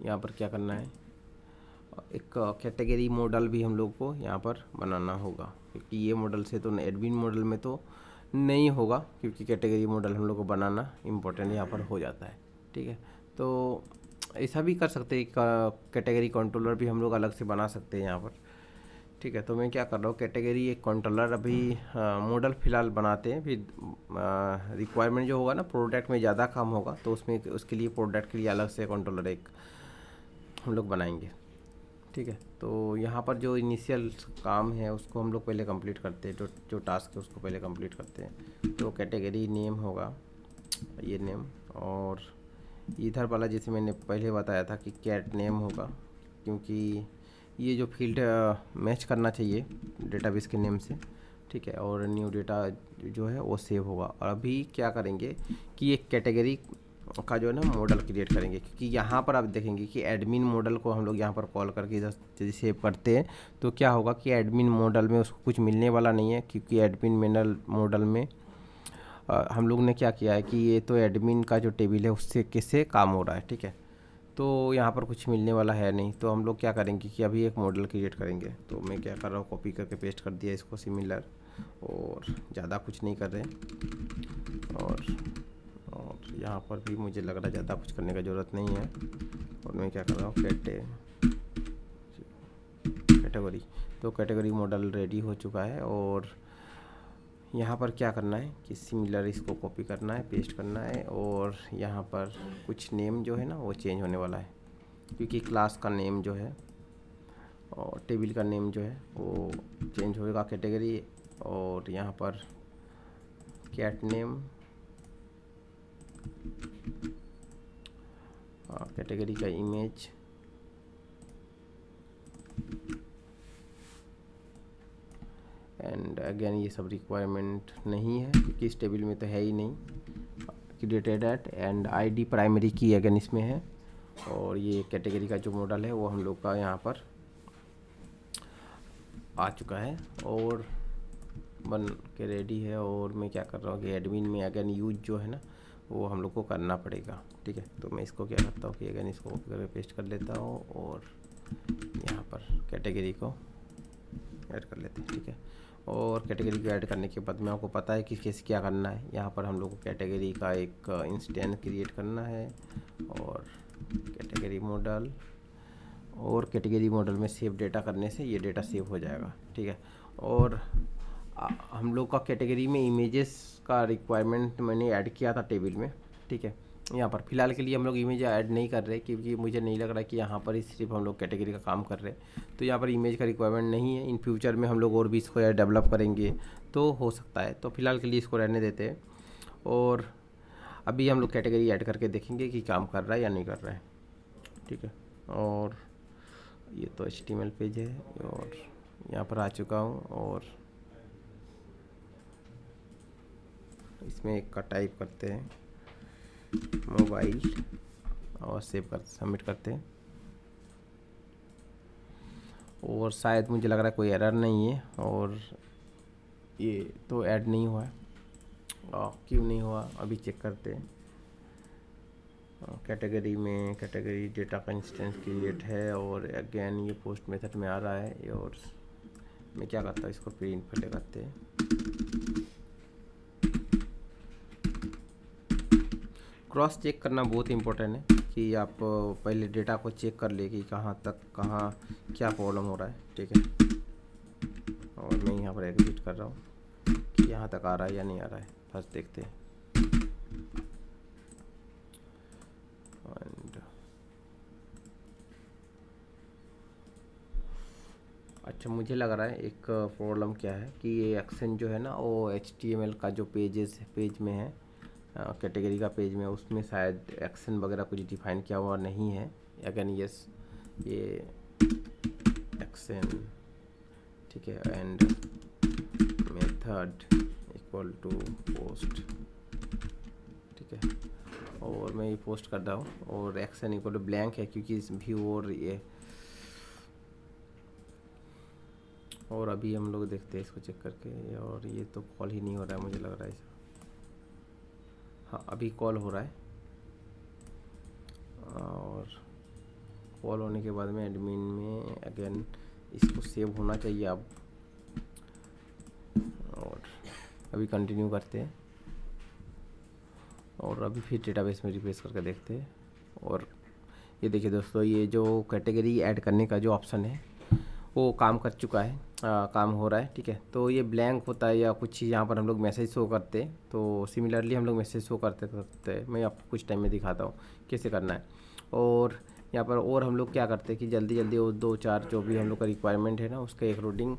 यहाँ पर क्या करना है, एक कैटेगरी मॉडल भी हम लोग को यहाँ पर बनाना होगा, क्योंकि ये मॉडल से तो एडमिन मॉडल में तो नहीं होगा, क्योंकि कैटेगरी मॉडल हम लोग को बनाना इम्पोर्टेंट यहाँ पर हो जाता है, ठीक है। तो ऐसा भी कर सकते हैं, कैटेगरी कंट्रोलर भी हम लोग अलग से बना सकते हैं यहाँ पर, ठीक है। तो मैं क्या कर रहा हूँ, कैटेगरी एक कंट्रोलर अभी मॉडल फ़िलहाल बनाते हैं, फिर रिक्वायरमेंट जो होगा ना प्रोडक्ट में ज़्यादा काम होगा तो उसमें उसके लिए प्रोडक्ट के लिए अलग से कंट्रोलर एक हम लोग बनाएंगे। ठीक है। तो यहाँ पर जो इनिशियल काम है उसको हम लोग पहले कंप्लीट करते हैं, जो जो टास्क है उसको पहले कंप्लीट करते हैं। तो कैटेगरी नेम होगा ये नेम, और इधर वाला जैसे मैंने पहले बताया था कि कैट नेम होगा, क्योंकि ये जो फील्ड मैच करना चाहिए डेटाबेस के नेम से। ठीक है। और न्यू डेटा जो है वो सेव होगा। और अभी क्या करेंगे कि एक कैटेगरी का जो है ना मॉडल क्रिएट करेंगे, क्योंकि यहाँ पर आप देखेंगे कि एडमिन मॉडल को हम लोग यहाँ पर कॉल करके इधर यदि सेव करते हैं तो क्या होगा कि एडमिन मॉडल में उसको कुछ मिलने वाला नहीं है, क्योंकि एडमिन मॉडल में हम लोग ने क्या किया है कि ये तो एडमिन का जो टेबल है उससे किससे काम हो रहा है। ठीक है। तो यहाँ पर कुछ मिलने वाला है नहीं, तो हम लोग क्या करेंगे कि अभी एक मॉडल क्रिएट करेंगे। तो मैं क्या कर रहा हूँ, कॉपी करके पेस्ट कर दिया इसको सिमिलर, और ज़्यादा कुछ नहीं कर रहे। और यहाँ पर भी मुझे लग रहा है ज़्यादा कुछ करने का ज़रूरत नहीं है। और मैं क्या कर रहा हूँ, कैटेगरी। तो कैटेगरी मॉडल रेडी हो चुका है। और यहाँ पर क्या करना है कि सिमिलर इसको कॉपी करना है, पेस्ट करना है, और यहाँ पर कुछ नेम जो है ना वो चेंज होने वाला है, क्योंकि क्लास का नेम जो है और टेबल का नेम जो है वो चेंज होगा कैटेगरी। और यहाँ पर कैट नेम, कैटेगरी का इमेज, एंड अगेन ये सब रिक्वायरमेंट नहीं है क्योंकि इस टेबल में तो है ही नहीं। Created at and ID primary की अगेन इसमें है। और ये कैटेगरी का जो मॉडल है वो हम लोग का यहाँ पर आ चुका है और बन के रेडी है। और मैं क्या कर रहा हूँ कि एडमिन में अगेन यूज जो है ना वो हम लोग को करना पड़ेगा। ठीक है। तो मैं इसको क्या करता हूँ कि अगेन इसको कॉपी करके पेस्ट कर लेता हूँ और यहाँ पर कैटेगरी को ऐड कर लेते हैं। ठीक है। और कैटेगरी को ऐड करने के बाद में आपको पता है कि कैसे क्या करना है। यहाँ पर हम लोग को कैटेगरी का एक इंस्टेंस क्रिएट करना है, और कैटेगरी मॉडल, और कैटेगरी मॉडल में सेव डेटा करने से ये डेटा सेव हो जाएगा। ठीक है। और हम लोग का कैटेगरी में इमेजेस का रिक्वायरमेंट मैंने ऐड किया था टेबल में। ठीक है। यहाँ पर फ़िलहाल के लिए हम लोग इमेज ऐड नहीं कर रहे, क्योंकि मुझे नहीं लग रहा कि यहाँ पर ही सिर्फ हम लोग कैटेगरी का काम कर रहे हैं, तो यहाँ पर इमेज का रिक्वायरमेंट नहीं है। इन फ्यूचर में हम लोग और भी इसको डेवलप करेंगे तो हो सकता है, तो फ़िलहाल के लिए इसको रहने देते हैं। और अभी हम लोग कैटेगरी ऐड करके देखेंगे कि काम कर रहा है या नहीं कर रहा है। ठीक है। और ये तो HTML पेज है और यहाँ पर आ चुका हूँ, और इसमें एक का टाइप करते हैं मोबाइल और सेव कर सबमिट करते हैं। और शायद मुझे लग रहा है कोई एरर नहीं है, और ये तो ऐड नहीं हुआ है। क्यों नहीं हुआ अभी चेक करते हैं। कैटेगरी में कैटेगरी डेटा का इंस्टेंस क्रिएट है, और अगेन ये पोस्ट मेथड में आ रहा है। और मैं क्या करता हूँ, इसको प्रिंट पहले करते हैं। क्रॉस चेक करना बहुत इम्पोर्टेंट है कि आप पहले डेटा को चेक कर ले कि कहाँ तक कहाँ क्या प्रॉब्लम हो रहा है। ठीक है। और मैं यहाँ पर एग्जिट कर रहा हूँ कि यहाँ तक आ रहा है या नहीं आ रहा है, फर्स्ट देखते हैं। एंड अच्छा, मुझे लग रहा है एक प्रॉब्लम क्या है कि ये एक्शन जो है ना वो HTML का जो पेज में है, कैटेगरी का पेज में, उसमें शायद एक्शन वगैरह कुछ डिफाइन किया हुआ नहीं है। अगेन यस, ये एक्शन। ठीक है। And method equal to post. ठीक है। और मैं ये पोस्ट कर रहा हूँ, और एक्शन इक्वल टू ब्लैंक है क्योंकि इस व्यू और ये, और अभी हम लोग देखते हैं इसको चेक करके। और ये तो कॉल ही नहीं हो रहा है, मुझे लग रहा है ऐसा। हाँ, अभी कॉल हो रहा है, और कॉल होने के बाद में एडमिन में अगेन इसको सेव होना चाहिए अब। और अभी कंटिन्यू करते हैं, और अभी फिर डेटाबेस में रिफ्रेश करके देखते हैं। और ये देखिए दोस्तों, ये जो कैटेगरी ऐड करने का जो ऑप्शन है वो काम कर चुका है, काम हो रहा है। ठीक है, तो ये ब्लैंक होता है या कुछ चीज़ यहाँ पर हम लोग मैसेज शो करते हैं, तो सिमिलरली हम लोग मैसेज शो करते करते हैं। मैं आपको कुछ टाइम में दिखाता हूँ कैसे करना है। और यहाँ पर और हम लोग क्या करते हैं कि जल्दी जल्दी वो 2-4 जो भी हम लोग का रिक्वायरमेंट है ना, उसका अकॉर्डिंग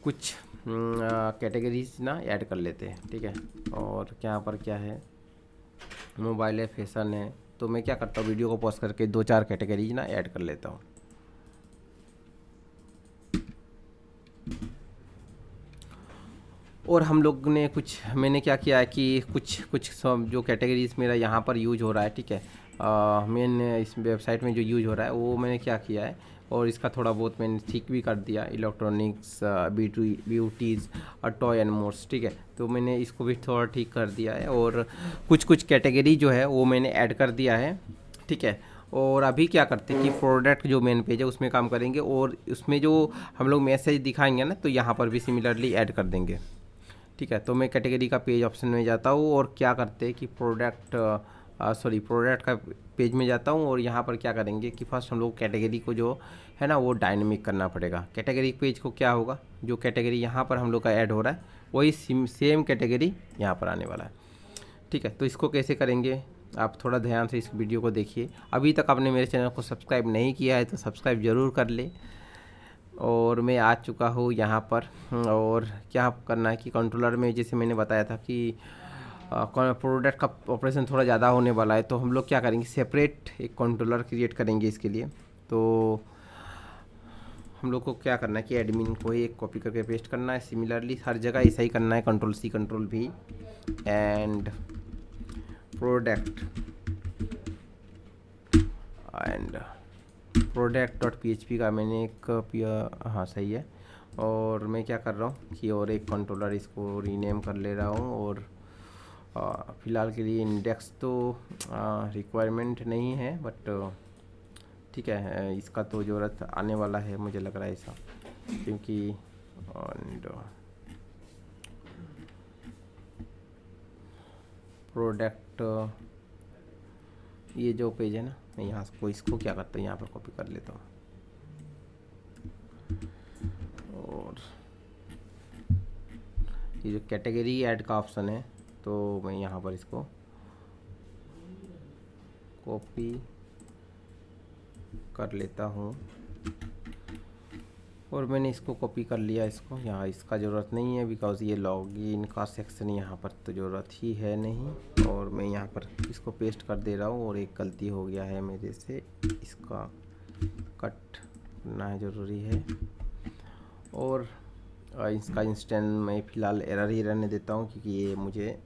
कुछ कैटेगरीज ना ऐड कर लेते हैं। ठीक है, और यहाँ पर क्या है, मोबाइल है, फैशन है, तो मैं क्या करता हूँ वीडियो को पॉज करके 2-4 कैटेगरीज ना ऐड कर लेता हूँ। और हम लोग ने कुछ, मैंने क्या किया है कि कुछ कुछ सब जो कैटेगरीज मेरा यहाँ पर यूज हो रहा है, ठीक है, मेन इस वेबसाइट में जो यूज हो रहा है वो मैंने क्या किया है, और इसका थोड़ा बहुत मैंने ठीक भी कर दिया। इलेक्ट्रॉनिक्स, ब्यूटीज़ और टॉय एंड मोर्स, ठीक है, तो मैंने इसको भी थोड़ा ठीक कर दिया है। और कुछ कुछ कैटेगरी जो है वो मैंने ऐड कर दिया है। ठीक है, और अभी क्या करते हैं कि प्रोडक्ट जो मेन पेज है उसमें काम करेंगे, और उसमें जो हम लोग मैसेज दिखाएंगे ना, तो यहाँ पर भी सिमिलरली ऐड कर देंगे। ठीक है, तो मैं कैटेगरी का पेज ऑप्शन में जाता हूँ, और क्या करते हैं कि प्रोडक्ट का पेज में जाता हूँ, और यहाँ पर क्या करेंगे कि फर्स्ट हम लोग कैटेगरी को जो है ना वो डायनेमिक करना पड़ेगा। कैटेगरी पेज को क्या होगा, जो कैटेगरी यहाँ पर हम लोग का ऐड हो रहा है वही सेम कैटेगरी यहाँ पर आने वाला है। ठीक है, तो इसको कैसे करेंगे आप थोड़ा ध्यान से इस वीडियो को देखिए। अभी तक आपने मेरे चैनल को सब्सक्राइब नहीं किया है तो सब्सक्राइब ज़रूर कर ले। और मैं आ चुका हूँ यहाँ पर, और क्या करना है कि कंट्रोलर में जैसे मैंने बताया था कि प्रोडक्ट का ऑपरेशन थोड़ा ज़्यादा होने वाला है, तो हम लोग क्या करेंगे, सेपरेट एक कंट्रोलर क्रिएट करेंगे इसके लिए। तो हम लोग को क्या करना है कि एडमिन को ही एक कॉपी करके पेस्ट करना है। सिमिलरली हर जगह ऐसा ही करना है, Ctrl+C Ctrl+V and product and product.php का मैंने एक हाँ सही है। और मैं क्या कर रहा हूँ कि और एक कंट्रोलर इसको रीनेम कर ले रहा हूँ, और फ़िलहाल के लिए इंडेक्स तो रिक्वायरमेंट नहीं है, बट ठीक है, इसका तो ज़रूरत आने वाला है मुझे लग रहा है ऐसा, क्योंकि प्रोडक्ट ये जो पेज है ना, मैं यहाँ को इसको क्या करता हूँ यहाँ पर कॉपी कर लेता हूँ, और ये जो कैटेगरी ऐड का ऑप्शन है तो मैं यहाँ पर इसको कॉपी कर लेता हूँ, और मैंने इसको कॉपी कर लिया। इसको यहाँ इसका ज़रूरत नहीं है, बिकॉज़ ये लॉगिन का सेक्शन यहाँ पर तो ज़रूरत ही है नहीं। और मैं यहाँ पर इसको पेस्ट कर दे रहा हूँ, और एक गलती हो गया है मेरे से, इसका कट करना है ज़रूरी है। और इसका इंस्टेंट मैं फ़िलहाल एरर ही रहने देता हूँ, क्योंकि ये मुझे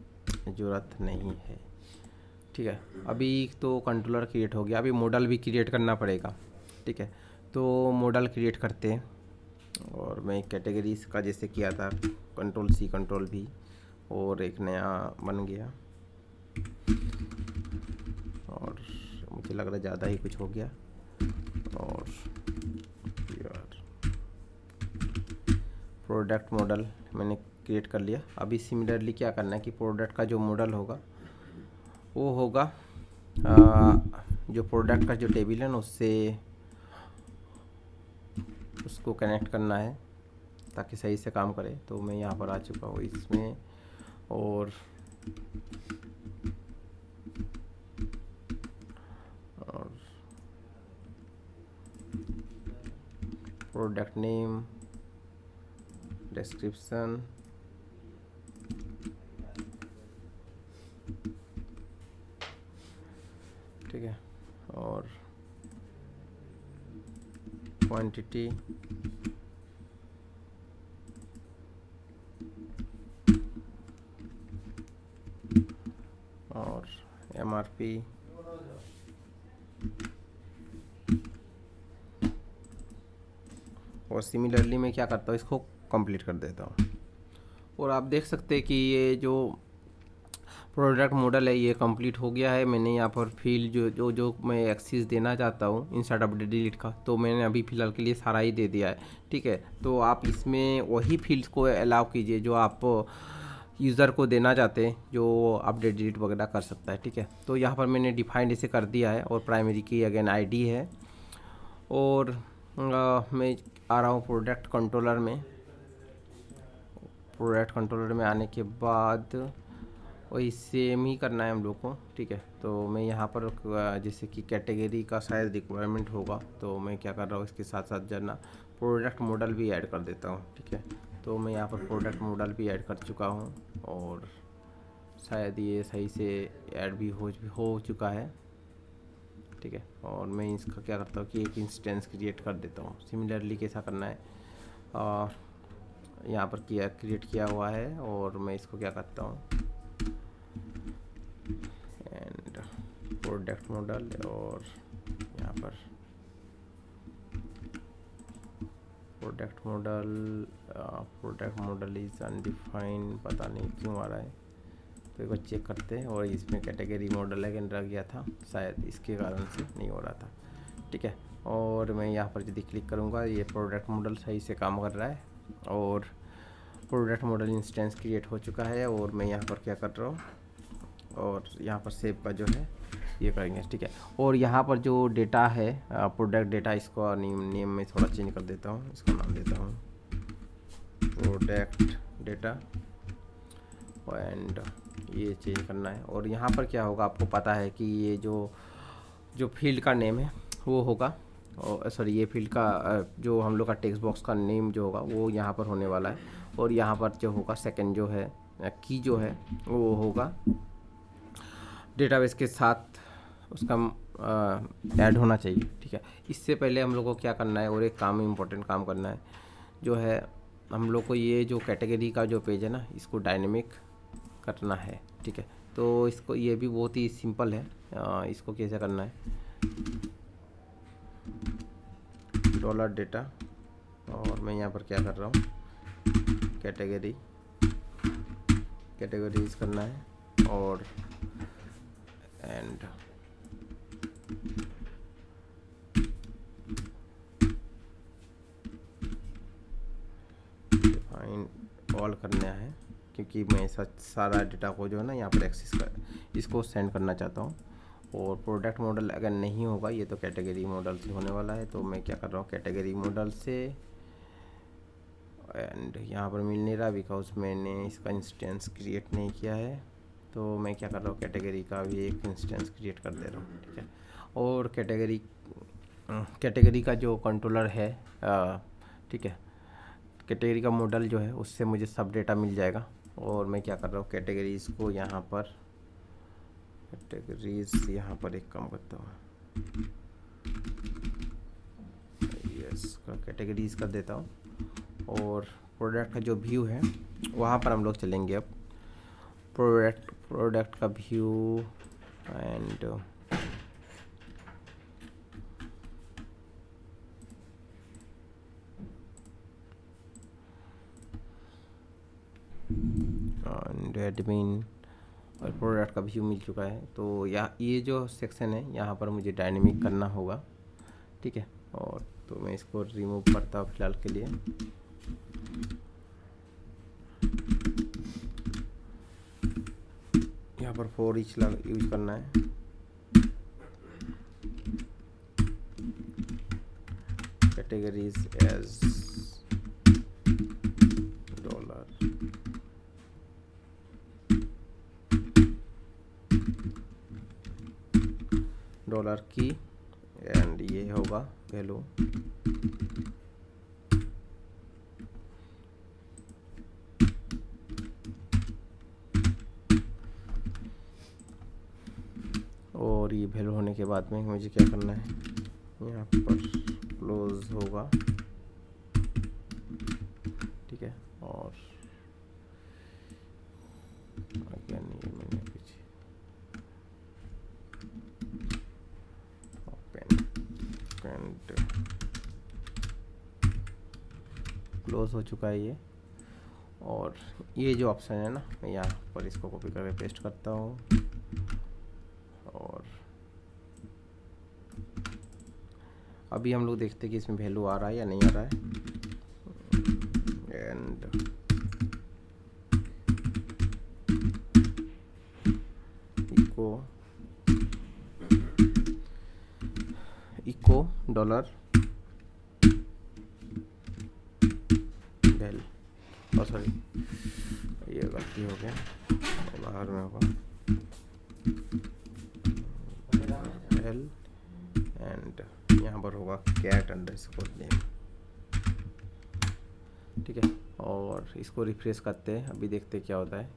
ज़रूरत नहीं है। ठीक है, अभी तो कंट्रोलर क्रिएट हो गया, अभी मॉडल भी क्रिएट करना पड़ेगा। ठीक है, तो मॉडल क्रिएट करते हैं, और मैं कैटेगरीज का जैसे किया था Ctrl+C Ctrl+V, और एक नया बन गया, और मुझे लग रहा है ज़्यादा ही कुछ हो गया। और यार प्रोडक्ट मॉडल मैंने क्रिएट कर लिया। अभी सिमिलरली क्या करना है कि प्रोडक्ट का जो मॉडल होगा वो होगा जो प्रोडक्ट का जो टेबल है ना उसको कनेक्ट करना है ताकि सही से काम करे। तो मैं यहाँ पर आ चुका हूँ इसमें, और प्रोडक्ट नेम, डिस्क्रिप्शन, ठीक है, और क्वांटिटी, और MRP, और सिमिलरली मैं क्या करता हूँ इसको कंप्लीट कर देता हूँ। और आप देख सकते हैं कि ये जो प्रोडक्ट मॉडल है ये कंप्लीट हो गया है। मैंने यहाँ पर फील्ड जो मैं एक्सेस देना चाहता हूँ इंसर्ट अपडेट डिलीट का, तो मैंने अभी फ़िलहाल के लिए सारा ही दे दिया है। ठीक है, तो आप इसमें वही फील्ड्स को अलाउ कीजिए जो आप यूज़र को देना चाहते हैं, जो अपडेट डिलीट वगैरह कर सकता है। ठीक है, तो यहाँ पर मैंने डिफाइंड इसे कर दिया है, और प्राइमरी की अगेन ID है। और मैं आ रहा हूँ प्रोडक्ट कंट्रोलर में। प्रोडक्ट कंट्रोलर में आने के बाद वही सेम ही करना है हम लोग को, ठीक है। तो मैं यहाँ पर जैसे कि कैटेगरी का शायद रिक्वायरमेंट होगा, तो मैं क्या कर रहा हूँ इसके साथ साथ जना प्रोडक्ट मॉडल भी ऐड कर देता हूँ, ठीक है। तो मैं यहाँ पर प्रोडक्ट मॉडल भी ऐड कर चुका हूँ और शायद ये सही से ऐड भी हो चुका है, ठीक है। और मैं इसका क्या करता हूँ कि एक इंस्टेंस क्रिएट कर देता हूँ। सिमिलरली कैसा करना है, यहाँ पर क्रिएट किया हुआ है और मैं इसको क्या करता हूँ एंड प्रोडक्ट मॉडल, और यहाँ पर प्रोडक्ट मॉडल इज़ अनडिफाइंड, पता नहीं क्यों आ रहा है, तो एक बार चेक करते हैं। और इसमें कैटेगरी मॉडल है रह गया था, शायद इसके कारण से नहीं हो रहा था, ठीक है। और मैं यहाँ पर यदि क्लिक करूँगा ये प्रोडक्ट मॉडल सही से काम कर रहा है और प्रोडक्ट मॉडल इंस्टेंस क्रिएट हो चुका है। और मैं यहाँ पर क्या कर रहा हूँ, और यहाँ पर सेव का जो है ये करेंगे, ठीक है। और यहाँ पर जो डेटा है प्रोडक्ट डेटा, इसको नेम में थोड़ा चेंज कर देता हूँ, इसका नाम देता हूँ प्रोडक्ट डेटा एंड ये चेंज करना है। और यहाँ पर क्या होगा, आपको पता है कि ये जो फील्ड का नेम है वो होगा, और सॉरी ये फील्ड का जो हम लोग का टेक्स्ट बॉक्स का नेम जो होगा वो यहाँ पर होने वाला है। और यहाँ पर जो होगा सेकंड जो है की जो है वो होगा डेटाबेस के साथ उसका ऐड होना चाहिए, ठीक है। इससे पहले हम लोग को क्या करना है, और एक काम इम्पोर्टेंट काम करना है जो है, हम लोग को ये जो कैटेगरी का जो पेज है ना इसको डायनेमिक करना है, ठीक है। तो इसको ये भी बहुत ही सिंपल है, इसको कैसे करना है, $डेटा, और मैं यहाँ पर क्या कर रहा हूँ कैटेगरीज करना है और एंड डिफाइन ऑल करना है, क्योंकि मैं सारा डेटा को जो है ना यहाँ पर एक्सेस कर इसको सेंड करना चाहता हूँ। और प्रोडक्ट मॉडल अगर नहीं होगा, ये तो कैटेगरी मॉडल से होने वाला है, तो मैं क्या कर रहा हूँ कैटेगरी मॉडल से, एंड यहाँ पर मिल नहीं रहा बिकॉज मैंने इसका इंस्टेंस क्रिएट नहीं किया है। तो मैं क्या कर रहा हूँ कैटेगरी का भी एक इंस्टेंस क्रिएट कर दे रहा हूँ, ठीक है। और कैटेगरी का जो कंट्रोलर है, ठीक है, कैटेगरी का मॉडल जो है उससे मुझे सब डेटा मिल जाएगा। और मैं क्या कर रहा हूँ कैटेगरीज को यहाँ पर एक काम करता हूँ, यस का कैटेगरीज कर देता हूँ। और प्रोडक्ट का जो व्यू है वहाँ पर हम लोग चलेंगे अब, प्रोडक्ट का व्यू एंड एडमिन, और प्रोडक्ट का व्यू मिल चुका है। तो ये जो सेक्शन है यहाँ पर मुझे डायनेमिक करना होगा, ठीक है। और तो मैं इसको रिमूव करता हूँ फिलहाल के लिए। यहाँ पर फॉर ईच यूज करना है, कैटेगरीज एज डॉलर की एंड ये होगा वैल्यू, और ये वैल्यू होने के बाद में मुझे क्या करना है, यहाँ पर क्लोज होगा, ठीक है। और अगेन ये मैंने पीछे क्लोज हो चुका है ये। और ये जो ऑप्शन है ना, मैं यहाँ पर इसको कॉपी करके पेस्ट करता हूँ, और अभी हम लोग देखते हैं कि इसमें वैल्यू आ रहा है या नहीं आ रहा है। एंड इको $, सॉरी, ये गलती हो गया, बाहर में होगा एल एंड यहाँ पर होगा कैट अंडरस्कोर नेम, ठीक है। और इसको रिफ्रेश करते हैं, अभी देखते हैं क्या होता है।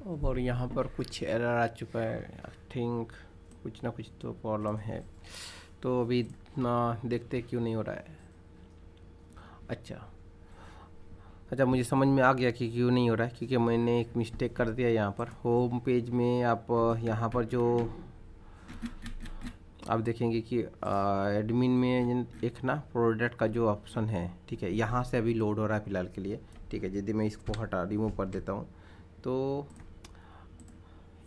और यहाँ पर कुछ एरर आ चुका है, आई थिंक कुछ ना कुछ तो प्रॉब्लम है, तो अभी ना देखते क्यों नहीं हो रहा है। अच्छा, मुझे समझ में आ गया कि क्यों नहीं हो रहा है, क्योंकि मैंने एक मिस्टेक कर दिया यहाँ पर। होम पेज में आप यहाँ पर जो आप देखेंगे कि एडमिन में एक ना प्रोडक्ट का जो ऑप्शन है, ठीक है, यहाँ से अभी लोड हो रहा है फ़िलहाल के लिए, ठीक है। यदि मैं इसको रिमूव कर देता हूँ तो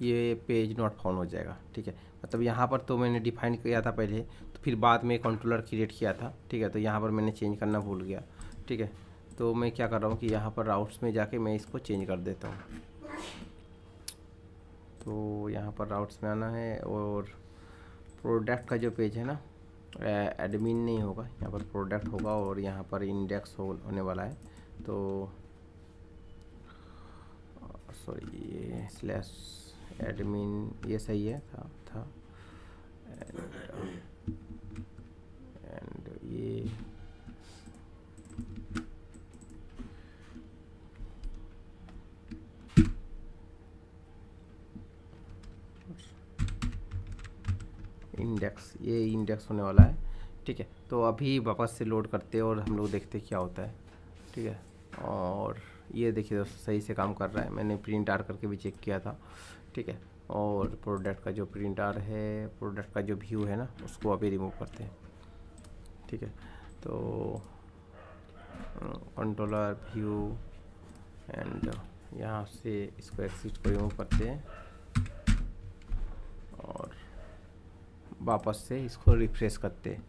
ये पेज नॉट फाउंड हो जाएगा, ठीक है। मतलब यहाँ पर तो मैंने डिफाइन किया था पहले, तो फिर बाद में कंट्रोलर क्रिएट किया था, ठीक है। तो यहाँ पर मैंने चेंज करना भूल गया, ठीक है। तो मैं क्या कर रहा हूँ कि यहाँ पर राउट्स में जाके मैं इसको चेंज कर देता हूँ। तो यहाँ पर राउट्स में आना है और प्रोडक्ट का जो पेज है ना, एडमिन नहीं होगा, यहाँ पर प्रोडक्ट होगा और यहाँ पर इंडेक्स होने वाला है। तो सॉरी, ये स्लैश एडमिन ये सही है था एंड ये इंडेक्स, ये इंडेक्स होने वाला है, ठीक है। तो अभी वापस से लोड करते हैं और हम लोग देखते हैं क्या होता है, ठीक है। और ये देखिए दोस्तों सही से काम कर रहा है, मैंने प्रिंट आर करके भी चेक किया था, ठीक है। और प्रोडक्ट का जो प्रिंट आर है, प्रोडक्ट का जो व्यू है ना, उसको अभी रिमूव करते हैं, ठीक है। तो कंट्रोलर व्यू एंड यहाँ से इसको एक्सिट को रिमूव करते हैं और वापस से इसको रिफ्रेश करते हैं।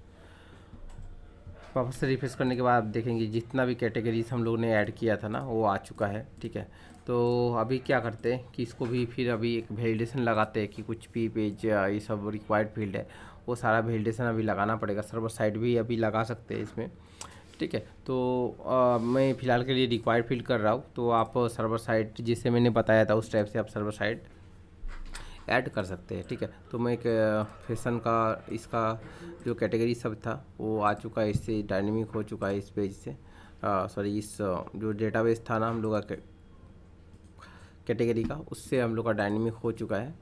वापस से रिफ्रेश करने के बाद आप देखेंगे जितना भी कैटेगरीज हम लोग ने ऐड किया था ना, वो आ चुका है, ठीक है। तो अभी क्या करते हैं कि इसको भी फिर अभी एक वैलिडेशन लगाते हैं कि कुछ भी पेज ये सब रिक्वायर्ड फील्ड है, वो सारा वैलिडेशन अभी लगाना पड़ेगा। सर्वर साइड भी अभी लगा सकते हैं इसमें, ठीक है। तो मैं फ़िलहाल के लिए रिक्वायर्ड फील्ड कर रहा हूँ, तो आप सर्वर साइड जिससे मैंने बताया था उस टाइप से आप सर्वर साइड ऐड कर सकते हैं, ठीक है। तो मैं एक फैशन का इसका जो कैटेगरी सब था वो आ चुका है, इससे डायनेमिक हो चुका है इस पेज से, सॉरी इस जो डेटाबेस था ना हम लोग का कैटेगरी का, उससे हम लोग का डायनेमिक हो चुका है।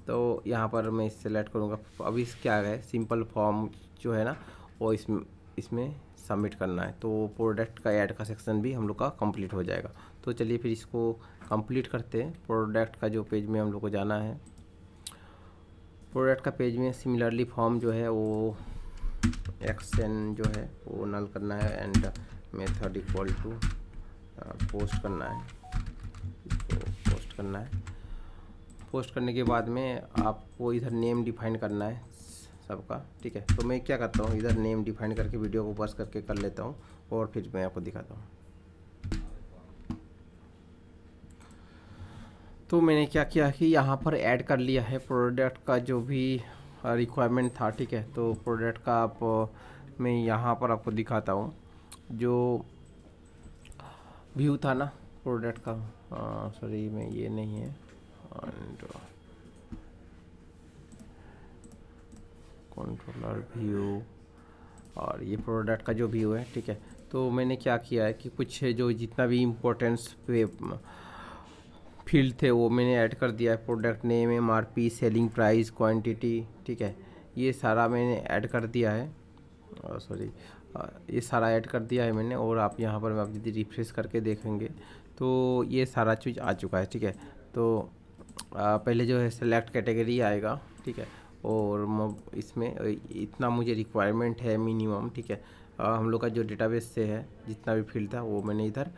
तो यहाँ पर मैं सेलेक्ट करूँगा, अभी क्या है सिंपल फॉर्म जो है ना वो इसमें सबमिट करना है, तो प्रोडक्ट का ऐड का सेक्शन भी हम लोग का कंप्लीट हो जाएगा। तो चलिए फिर इसको कंप्लीट करते हैं। प्रोडक्ट का जो पेज में हम लोग को जाना है, प्रोडक्ट का पेज में सिमिलरली फॉर्म जो है वो एक्शन जो है वो नल करना है and method equal to post करना है, इसको पोस्ट करना है। पोस्ट करने के बाद में आपको इधर नेम डिफाइन करना है सबका, ठीक है। तो मैं क्या करता हूँ, इधर नेम डिफाइन करके वीडियो को पॉज करके कर लेता हूँ और फिर मैं आपको दिखाता हूँ। तो मैंने क्या किया कि यहाँ पर ऐड कर लिया है प्रोडक्ट का जो भी रिक्वायरमेंट था, ठीक है। तो प्रोडक्ट का आप मैं यहाँ पर आपको दिखाता हूँ जो व्यू था ना प्रोडक्ट का, सॉरी मैं ये नहीं है एंड कंट्रोलर व्यू और ये प्रोडक्ट का जो व्यू है, ठीक है। तो मैंने क्या किया है कि कुछ जो जितना भी इम्पोर्टेंस फील्ड थे वो मैंने ऐड कर दिया है। Product name, MRP, selling price, quantity, ठीक है, ये सारा मैंने ऐड कर दिया है, सॉरी ये सारा ऐड कर दिया है मैंने। और आप यहाँ पर आप यदि रिफ्रेश करके देखेंगे तो ये सारा चीज़ आ चुका है, ठीक है। तो पहले जो है सेलेक्ट कैटेगरी आएगा, ठीक है। और इसमें इतना मुझे रिक्वायरमेंट है मिनिमम, ठीक है। हम लोग का जो डेटाबेस से है जितना भी फील्ड था वो मैंने इधर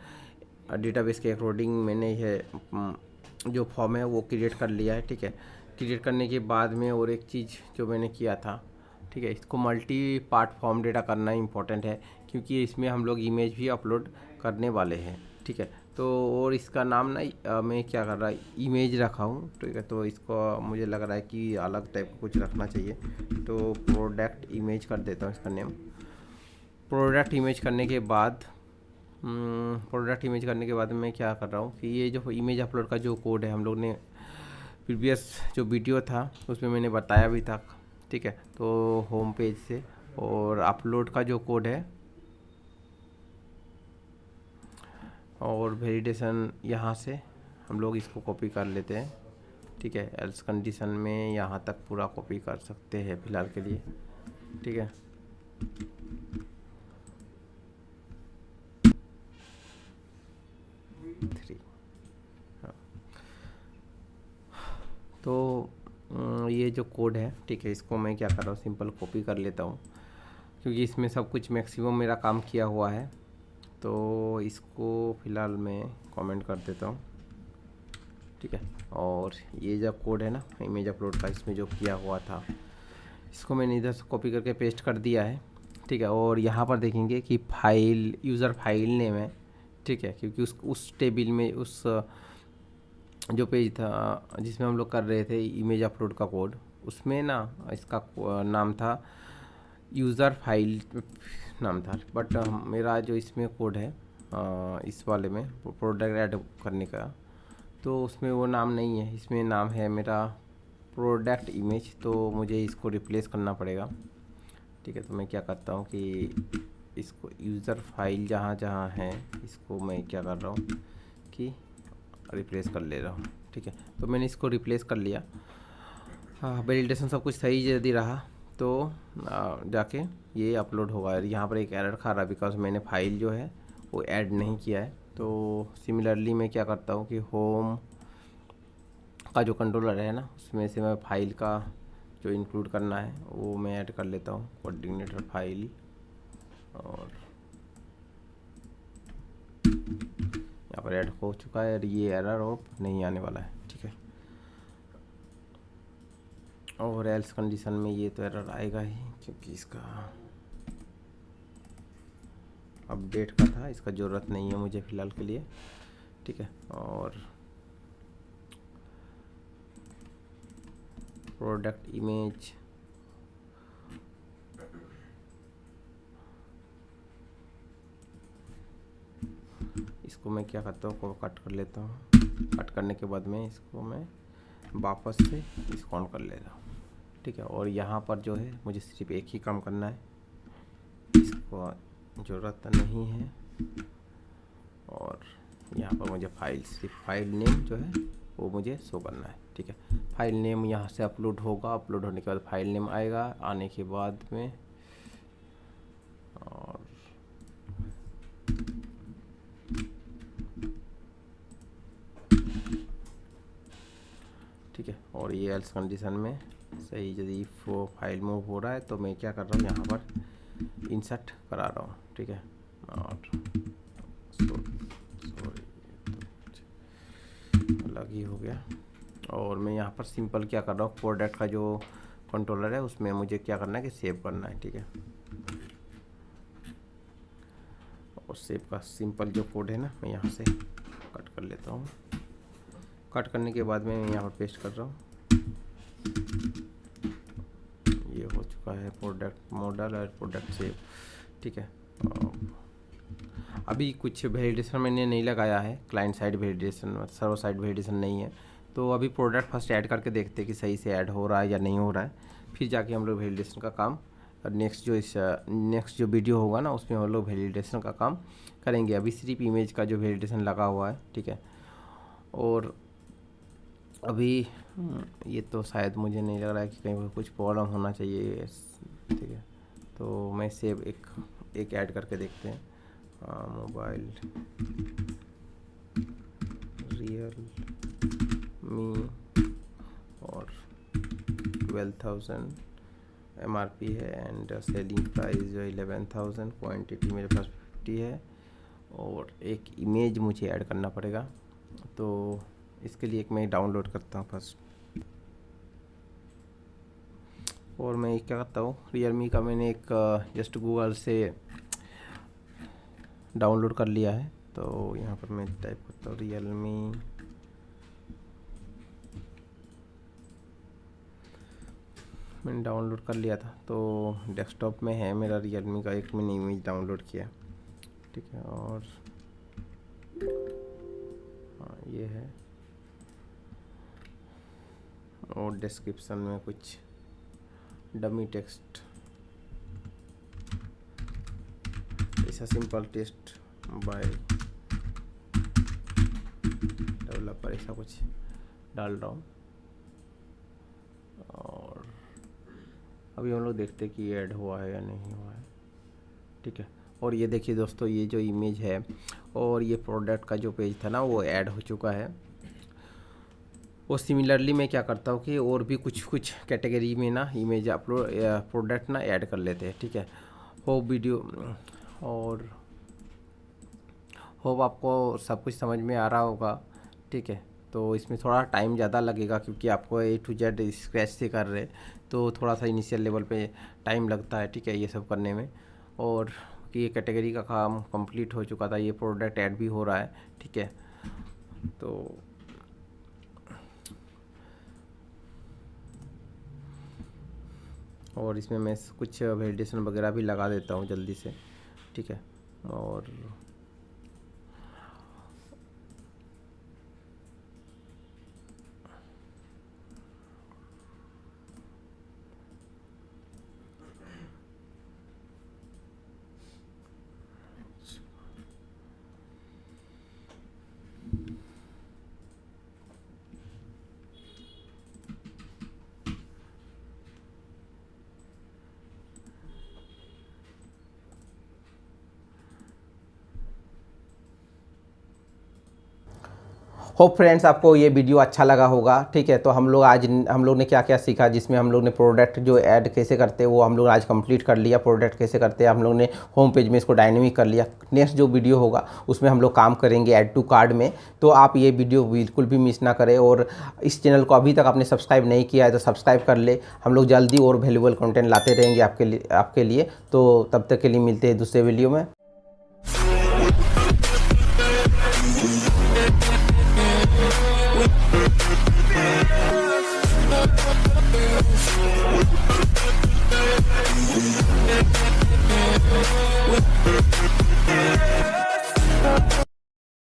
डेटाबेस के अकॉर्डिंग मैंने ये जो फॉर्म है वो क्रिएट कर लिया है, ठीक है। क्रिएट करने के बाद में और एक चीज़ जो मैंने किया था, ठीक है, इसको मल्टी पार्ट फॉर्म डेटा करना इम्पोर्टेंट है, क्योंकि इसमें हम लोग इमेज भी अपलोड करने वाले हैं, ठीक है। तो और इसका नाम ना मैं क्या कर रहा है, इमेज रखा हूँ, ठीक है। तो इसको मुझे लग रहा है कि अलग टाइप का कुछ रखना चाहिए, तो प्रोडक्ट इमेज कर देता हूँ इसका नेम। प्रोडक्ट इमेज करने के बाद मैं क्या कर रहा हूँ कि ये जो इमेज अपलोड का जो कोड है, हम लोग ने प्रीवियस जो वीडियो था उसमें मैंने बताया भी था, ठीक है। तो होम पेज से और अपलोड का जो कोड है और वैलिडेशन यहाँ से हम लोग इसको कॉपी कर लेते हैं, ठीक है। एल्स कंडीशन में यहाँ तक पूरा कॉपी कर सकते हैं फ़िलहाल के लिए, ठीक है। थ्री, हाँ। तो ये जो कोड है, ठीक है, इसको मैं क्या कर रहा हूँ, सिंपल कॉपी कर लेता हूँ, क्योंकि इसमें सब कुछ मैक्सिमम मेरा काम किया हुआ है। तो इसको फ़िलहाल मैं कमेंट कर देता हूँ, ठीक है। और ये जो कोड है ना इमेज अपलोड का, इसमें जो किया हुआ था इसको मैंने इधर से कॉपी करके पेस्ट कर दिया है, ठीक है। और यहाँ पर देखेंगे कि फाइल यूज़र फाइल नेम है, ठीक है, क्योंकि उस टेबल में उस जो पेज था जिसमें हम लोग कर रहे थे इमेज अपलोड का कोड, उसमें ना इसका नाम था यूज़र फाइल नाम था। बट मेरा जो इसमें कोड है इस वाले में प्रोडक्ट ऐड करने का, तो उसमें वो नाम नहीं है, इसमें नाम है मेरा प्रोडक्ट इमेज। तो मुझे इसको रिप्लेस करना पड़ेगा, ठीक है। तो मैं क्या करता हूँ कि इसको यूज़र फाइल जहाँ जहाँ है इसको मैं क्या कर रहा हूँ कि रिप्लेस कर ले रहा हूँ, ठीक है। तो मैंने इसको रिप्लेस कर लिया। हाँ, वैलिडेशन सब कुछ सही यदि रहा तो जाके ये अपलोड होगा। यहाँ पर एक एरर खा रहा बिकॉज मैंने फाइल जो है वो ऐड नहीं किया है। तो सिमिलरली मैं क्या करता हूँ कि होम का जो कंट्रोलर है ना उसमें से मैं फाइल का जो इंक्लूड करना है वो मैं ऐड कर लेता हूँ, कोऑर्डिनेटर फाइल। और यहाँ पर ऐड हो चुका है और ये एरर और नहीं आने वाला है, ठीक है। और एल्स कंडीशन में ये तो एरर आएगा ही, क्योंकि इसका अपडेट का था, इसका ज़रूरत नहीं है मुझे फ़िलहाल के लिए, ठीक है। और प्रोडक्ट इमेज इसको मैं क्या करता हूँ, कट कर लेता हूँ। कट करने के बाद में इसको मैं वापस से इसको ऑन कर ले रहा हूँ, ठीक है। और यहाँ पर जो है मुझे सिर्फ एक ही काम करना है, इसको ज़रूरत नहीं है। और यहाँ पर मुझे सिर्फ फाइल नेम जो है वो मुझे शो करना है, ठीक है। फाइल नेम यहाँ से अपलोड होगा, अपलोड होने के बाद फाइल नेम आएगा, आने के बाद में और ठीक है। और ये एल्स कंडीशन में सही यदि वो फाइल मूव हो रहा है तो मैं क्या कर रहा हूँ, यहाँ पर इंसर्ट करा रहा हूँ, ठीक है। और सॉरी अलग ही हो गया। और मैं यहाँ पर सिंपल क्या कर रहा हूँ, प्रोडक्ट का जो कंट्रोलर है उसमें मुझे क्या करना है कि सेव करना है, ठीक है। और सेव का सिंपल जो कोड है ना मैं यहाँ से कट कर लेता हूँ। कट करने के बाद में मैं यहाँ पर पेस्ट कर रहा हूँ। ये हो चुका है प्रोडक्ट मॉडल और प्रोडक्ट सेव, ठीक है। अभी कुछ वैलिडेशन मैंने नहीं लगाया है, client side validation, server side validation नहीं है। तो अभी प्रोडक्ट फर्स्ट ऐड करके देखते हैं कि सही से ऐड हो रहा है या नहीं हो रहा है, फिर जाके हम लोग वैलिडेशन का काम नेक्स्ट जो वीडियो होगा ना उसमें हम लोग वैलिडेशन का काम करेंगे। अभी सिर्फ इमेज का जो वैलिडेशन लगा हुआ है, ठीक है। और अभी ये तो शायद मुझे नहीं लग रहा है कि कहीं कुछ प्रॉब्लम होना चाहिए, ठीक है। तो मैं सेव एक ऐड करके देखते हैं, मोबाइल रियल मी और 12,000 MRP है एंड सेलिंग प्राइस जो 11,000, क्वांटिटी मेरे पास 50 है। और एक इमेज मुझे ऐड करना पड़ेगा, तो इसके लिए एक मैं डाउनलोड करता हूँ फर्स्ट। और मैं क्या करता हूँ, रियलमी का मैंने एक जस्ट गूगल से डाउनलोड कर लिया है, तो यहाँ पर मैं टाइप करता हूँ रियलमी, मैंने डाउनलोड कर लिया था तो डेस्कटॉप में है मेरा रियलमी का, एक मैंने इमेज डाउनलोड किया, ठीक है। और हाँ ये है, और डिस्क्रिप्शन में कुछ डमी टेक्स्ट, ऐसा सिंपल टेस्ट बाय डेवलपर, ऐसा कुछ डाल रहा हूँ। और अभी हम लोग देखते हैं कि ऐड हुआ है या नहीं हुआ है, ठीक है। और ये देखिए दोस्तों, ये जो इमेज है और ये प्रोडक्ट का जो पेज था ना वो ऐड हो चुका है। और सिमिलरली मैं क्या करता हूँ कि और भी कुछ कुछ कैटेगरी में ना इमेज अपलोड प्रोडक्ट ना ऐड कर लेते हैं, ठीक है। होप वीडियो और होप आपको सब कुछ समझ में आ रहा होगा, ठीक है। तो इसमें थोड़ा टाइम ज़्यादा लगेगा क्योंकि आपको A to Z स्क्रैच से कर रहे, तो थोड़ा सा इनिशियल लेवल पे टाइम लगता है, ठीक है, ये सब करने में। और कि ये कैटेगरी का काम कंप्लीट हो चुका था, ये प्रोडक्ट ऐड भी हो रहा है, ठीक है। तो और इसमें मैं कुछ वैलिडेशन वगैरह भी लगा देता हूँ जल्दी से, ठीक है। और होप फ्रेंड्स आपको ये वीडियो अच्छा लगा होगा, ठीक है। तो हम लोग ने क्या क्या सीखा, जिसमें हम लोग ने प्रोडक्ट जो ऐड कैसे करते हैं वो हम लोग आज कंप्लीट कर लिया, प्रोडक्ट कैसे करते हैं हम लोग ने होम पेज में इसको डायनेमिक कर लिया। नेक्स्ट जो वीडियो होगा उसमें हम लोग काम करेंगे ऐड टू कार्ड में, तो आप ये वीडियो बिल्कुल भी मिस ना करें। और इस चैनल को अभी तक आपने सब्सक्राइब नहीं किया है तो सब्सक्राइब कर ले, हम लोग जल्दी और वैल्यूएबल कंटेंट लाते रहेंगे आपके लिए। तो तब तक के लिए मिलते हैं दूसरे वीडियो में। We